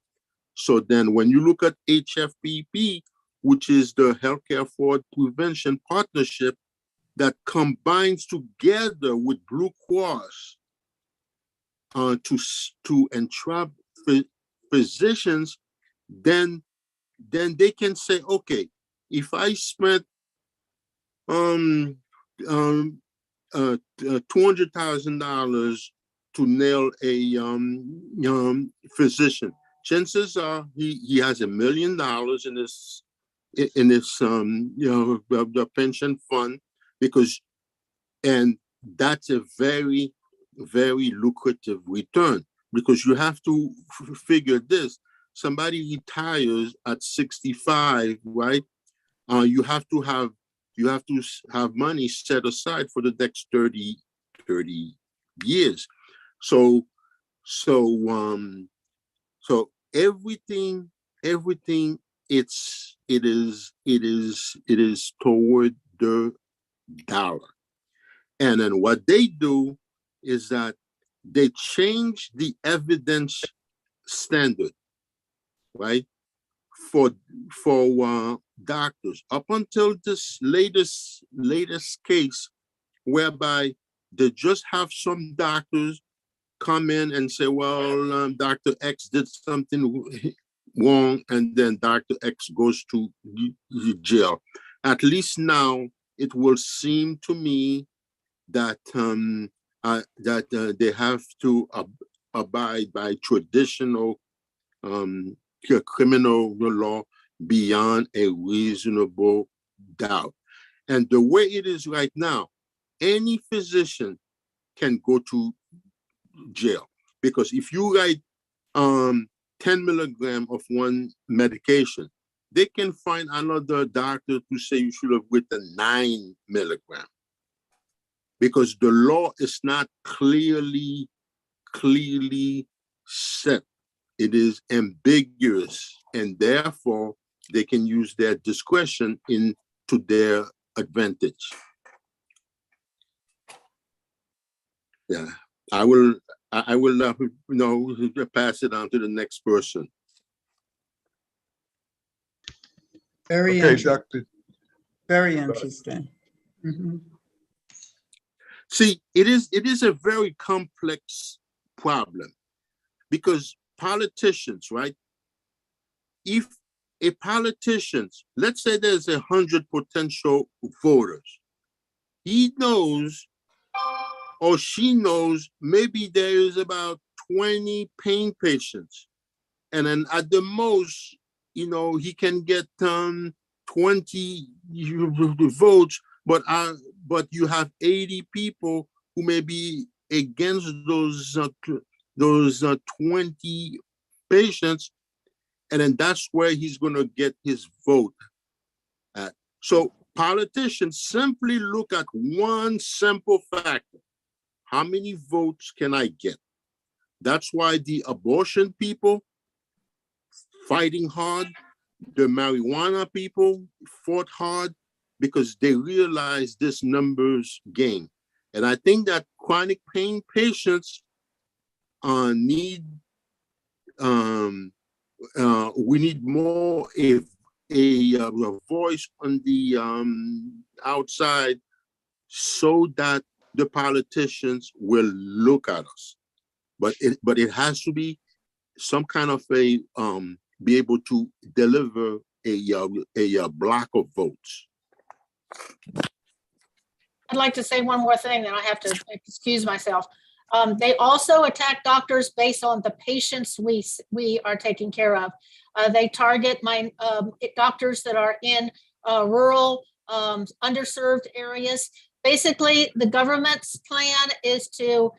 Speaker 13: So then when you look at HFPP, which is the Healthcare Fraud Prevention Partnership that combines together with Blue Cross to entrap physicians, then they can say, okay, if I spent $200,000 to nail a physician, chances are he has $1 million in his in this the pension fund, and that's a very, very lucrative return, because you have to figure this. Somebody retires at 65, right? You have to have money set aside for the next 30 years. So everything it is toward the dollar. And then what they do is that they change the evidence standard, right? For doctors up until this latest case, whereby they just have some doctors come in and say, well, Dr. X did something wrong, and then Dr. X goes to jail. At least now it will seem to me that they have to abide by traditional criminal law beyond a reasonable doubt. And the way it is right now, any physician can go to jail, because if you write 10 milligrams of one medication, they can find another doctor to say you should have written 9 milligrams, because the law is not clearly set. It is ambiguous, and therefore they can use their discretion to their advantage. Yeah, I will pass it on to the next person.
Speaker 11: Very
Speaker 5: Okay,
Speaker 11: interesting.
Speaker 5: Doctor.
Speaker 11: Very interesting. Mm-hmm.
Speaker 13: See, it is a very complex problem, because politicians, right? If a politician, let's say there's 100 potential voters, he knows or she knows maybe there is about 20 pain patients, and then at the most, he can get 20 votes, but you have 80 people who may be against those 20 patients, and then that's where he's going to get his vote at. So politicians simply look at one simple factor: how many votes can I get? That's why the abortion people fighting hard, the marijuana people fought hard, because they realize this numbers game. And I think that chronic pain patients need we need more a voice on the outside, so that the politicians will look at us. But it has to be some kind of a be able to deliver a block of votes.
Speaker 8: I'd like to say one more thing, then I have to excuse myself. They also attack doctors based on the patients we are taking care of. They target my doctors that are in rural, underserved areas. Basically, the government's plan is to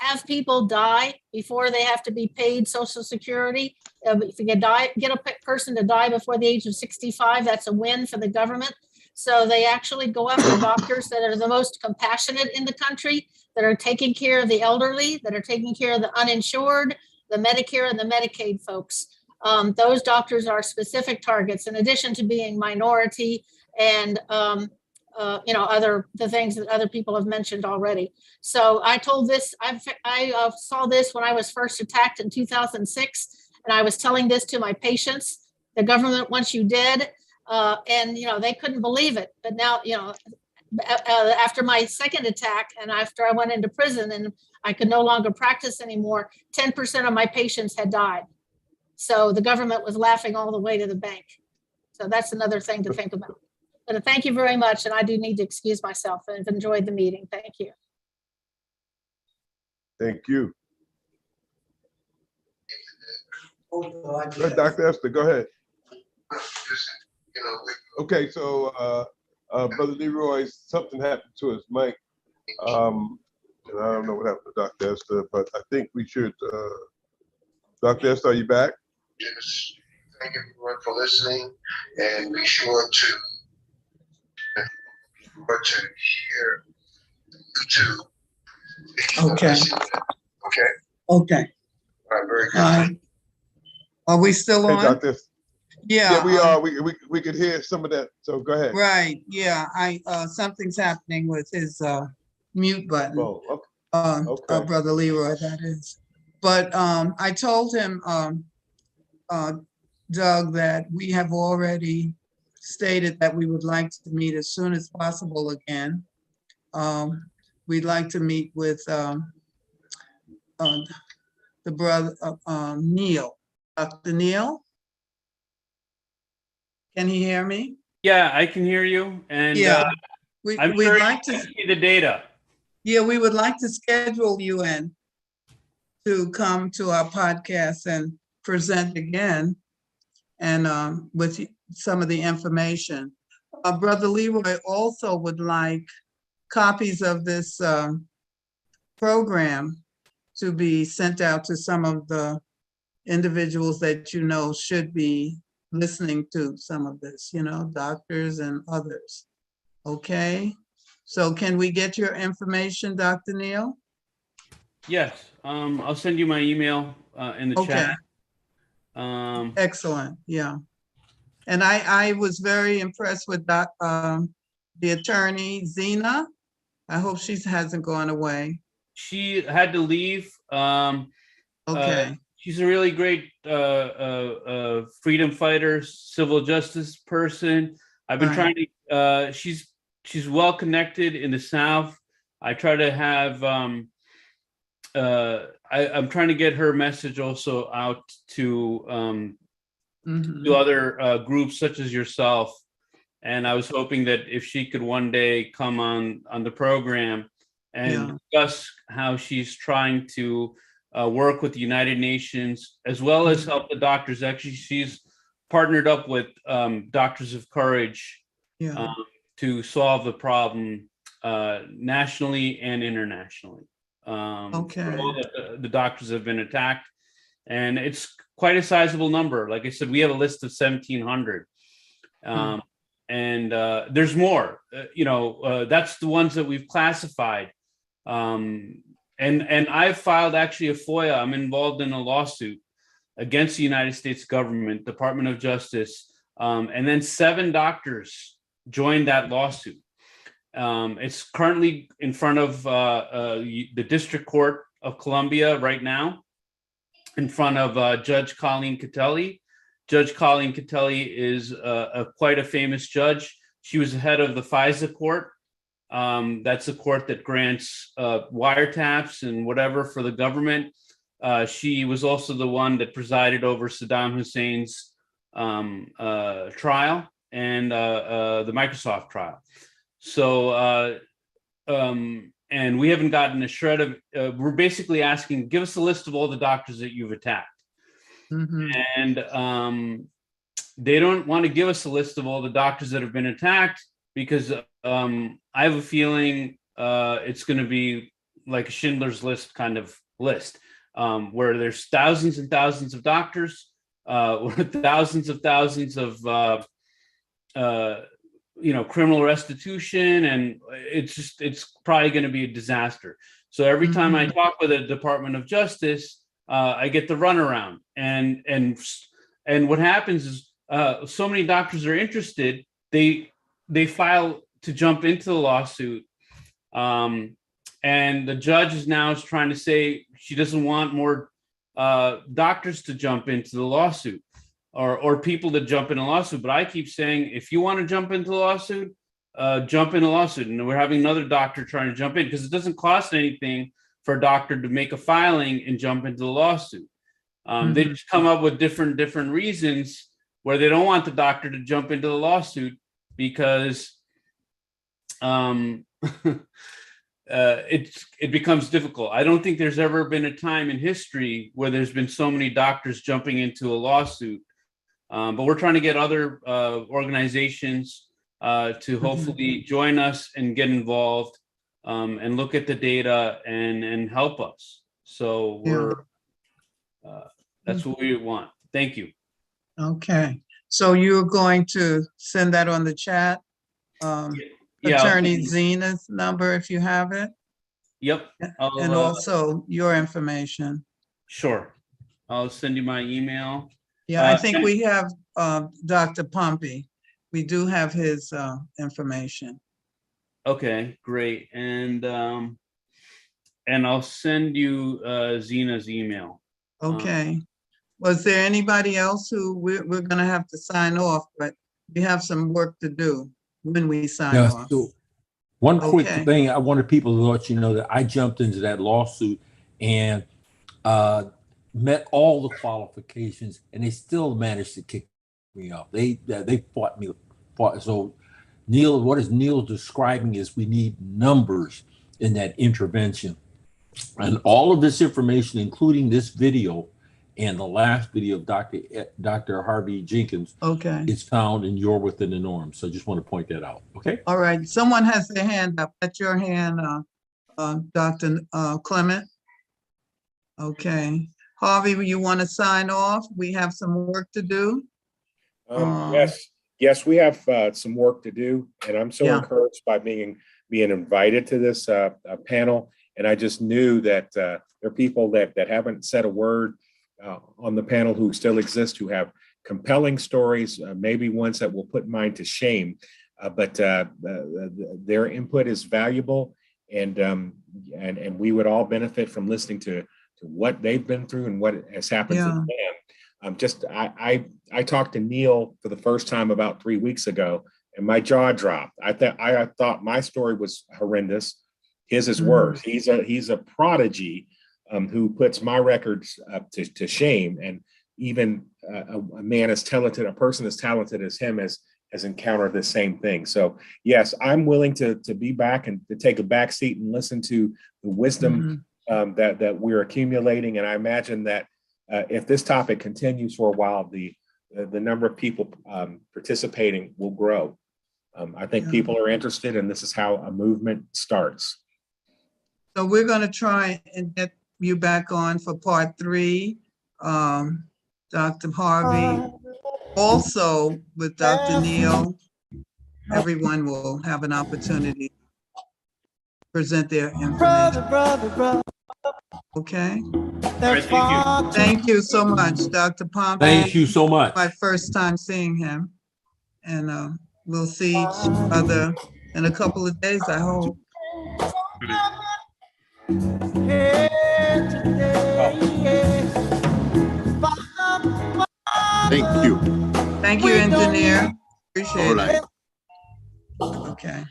Speaker 8: have people die before they have to be paid Social Security. If you get a person to die before the age of 65, that's a win for the government. So they actually go after doctors that are the most compassionate in the country, that are taking care of the elderly, that are taking care of the uninsured, the Medicare and the Medicaid folks. Those doctors are specific targets, in addition to being minority and the things that other people have mentioned already. So I told this, I saw this when I was first attacked in 2006, and I was telling this to my patients. The government wants you dead. And they couldn't believe it. But now, after my second attack, and after I went into prison and I could no longer practice anymore, 10% of my patients had died. So the government was laughing all the way to the bank. So that's another thing to think about. But thank you very much. And I do need to excuse myself. I've enjoyed the meeting. Thank you.
Speaker 5: Thank you. Dr. Esther, go ahead. Okay, so Brother Leroy, something happened to his mic. And I don't know what happened to Dr. Esther, but I think we should, Dr. Esther, are you back?
Speaker 14: Yes. Thank everyone for listening, and be sure to hear YouTube.
Speaker 11: Okay.
Speaker 14: Okay.
Speaker 11: Okay.
Speaker 14: All right, very good.
Speaker 11: Are we still
Speaker 5: Hey,
Speaker 11: on?
Speaker 5: Dr.
Speaker 11: Yeah.
Speaker 5: Yeah, we are. We could hear some of that. So go ahead.
Speaker 11: Right. Yeah. Something's happening with his mute button.
Speaker 5: Oh, okay. Okay.
Speaker 11: Brother Leroy, that is. But I told him, Doug, that we have already stated that we would like to meet as soon as possible again. We'd like to meet with the brother Neil. Dr. Neil, can he hear me?
Speaker 9: Yeah, I can hear you. And
Speaker 11: yeah,
Speaker 9: I'm
Speaker 11: we'd
Speaker 9: sure
Speaker 11: like to
Speaker 9: see the data.
Speaker 11: Yeah, we would like to schedule you in to come to our podcast and present again and with some of the information. Brother Leroy also would like copies of this program to be sent out to some of the individuals that you know should be listening to some of this, doctors and others. Okay, so can we get your information, Dr. Neil?
Speaker 9: Yes, I'll send you my email in the chat.
Speaker 11: Excellent, yeah. And I was very impressed with the attorney, Zena. I hope she hasn't gone away.
Speaker 9: She had to leave. She's a really great freedom fighter, civil justice person. I've been trying to, she's well connected in the South. I try to have, I'm trying to get her message also out to other groups such as yourself. And I was hoping that if she could one day come on the program and discuss how she's trying to work with the United Nations, as well as help the doctors. Actually, she's partnered up with Doctors of Courage to solve the problem nationally and internationally. The doctors have been attacked, and it's quite a sizable number. Like I said, we have a list of 1,700. And there's more, that's the ones that we've classified. And I've filed actually a FOIA. I'm involved in a lawsuit against the United States government, Department of Justice, and then 7 doctors joined that lawsuit. It's currently in front of the District Court of Columbia right now, in front of Judge Colleen Catelli. Judge Colleen Catelli is quite a famous judge. She was the head of the FISA court. That's the court that grants wiretaps and whatever for the government. She was also the one that presided over Saddam Hussein's trial and the Microsoft trial. So, and we haven't gotten a shred of, we're basically asking, give us a list of all the doctors that you've attacked. And they don't want to give us a list of all the doctors that have been attacked because I have a feeling it's going to be like a Schindler's List kind of list, where there's thousands and thousands of doctors, or thousands of criminal restitution, and it's probably going to be a disaster. So every time I talk with the Department of Justice, I get the runaround, and what happens is so many doctors are interested, they file to jump into the lawsuit, and the judge is now trying to say she doesn't want more doctors to jump into the lawsuit or people to jump in a lawsuit. But I keep saying, if you want to jump into the lawsuit, jump in a lawsuit. And we're having another doctor trying to jump in because it doesn't cost anything for a doctor to make a filing and jump into the lawsuit. They just come up with different reasons where they don't want the doctor to jump into the lawsuit because it becomes difficult. I don't think there's ever been a time in history where there's been so many doctors jumping into a lawsuit But we're trying to get other organizations to hopefully join us and get involved and look at the data and help us. So we're that's what we want. Thank you.
Speaker 11: Okay, so you're going to send that on the chat? Attorney Zena's number, if you have it?
Speaker 9: Yep.
Speaker 11: And also your information.
Speaker 9: Sure. I'll send you my email.
Speaker 11: Yeah, I think we have Dr. Pompey. We do have his information.
Speaker 9: Okay, great. And I'll send you Zena's email.
Speaker 11: Okay. Was there anybody else who we're going to have to sign off, but we have some work to do when we sign off.
Speaker 6: So one quick thing, I wanted people to let you know that I jumped into that lawsuit and met all the qualifications, and they still managed to kick me off. They fought me. So Neil, what is Neil describing is we need numbers in that intervention. And all of this information, including this video and the last video of Dr. Harvey Jenkins, is found in You're Within the Norm. So I just want to point that out. Okay.
Speaker 11: All right. Someone has their hand up. That's your hand, Dr. Clement. Okay. Harvey, you want to sign off? We have some work to do.
Speaker 3: Yes, we have some work to do, and I'm so encouraged by being invited to this panel. And I just knew that there are people that haven't said a word on the panel who still exist, who have compelling stories, maybe ones that will put mine to shame, but their input is valuable, and we would all benefit from listening to what they've been through and what has happened to them. I talked to Neil for the first time about 3 weeks ago, and my jaw dropped. I thought my story was horrendous. His is worse. He's a prodigy who puts my records up to shame. And even a man as talented, a person as talented as him has encountered the same thing. So yes, I'm willing to be back and to take a back seat and listen to the wisdom that we're accumulating. And I imagine that if this topic continues for a while, the number of people participating will grow. I think people are interested, and this is how a movement starts.
Speaker 11: So we're going to try and get you back on for part 3, Dr. Harvey. Also with Dr. Neil, everyone will have an opportunity to present their information. Okay. Thank you so much, Dr. Pompey.
Speaker 6: Thank you so much.
Speaker 11: My first time seeing him, and we'll see each other in a couple of days, I hope.
Speaker 13: Thank you.
Speaker 11: Thank you, engineer. Appreciate it. Okay.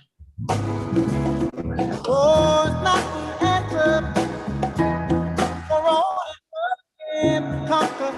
Speaker 15: Oh, it's not the answer for all that conquer.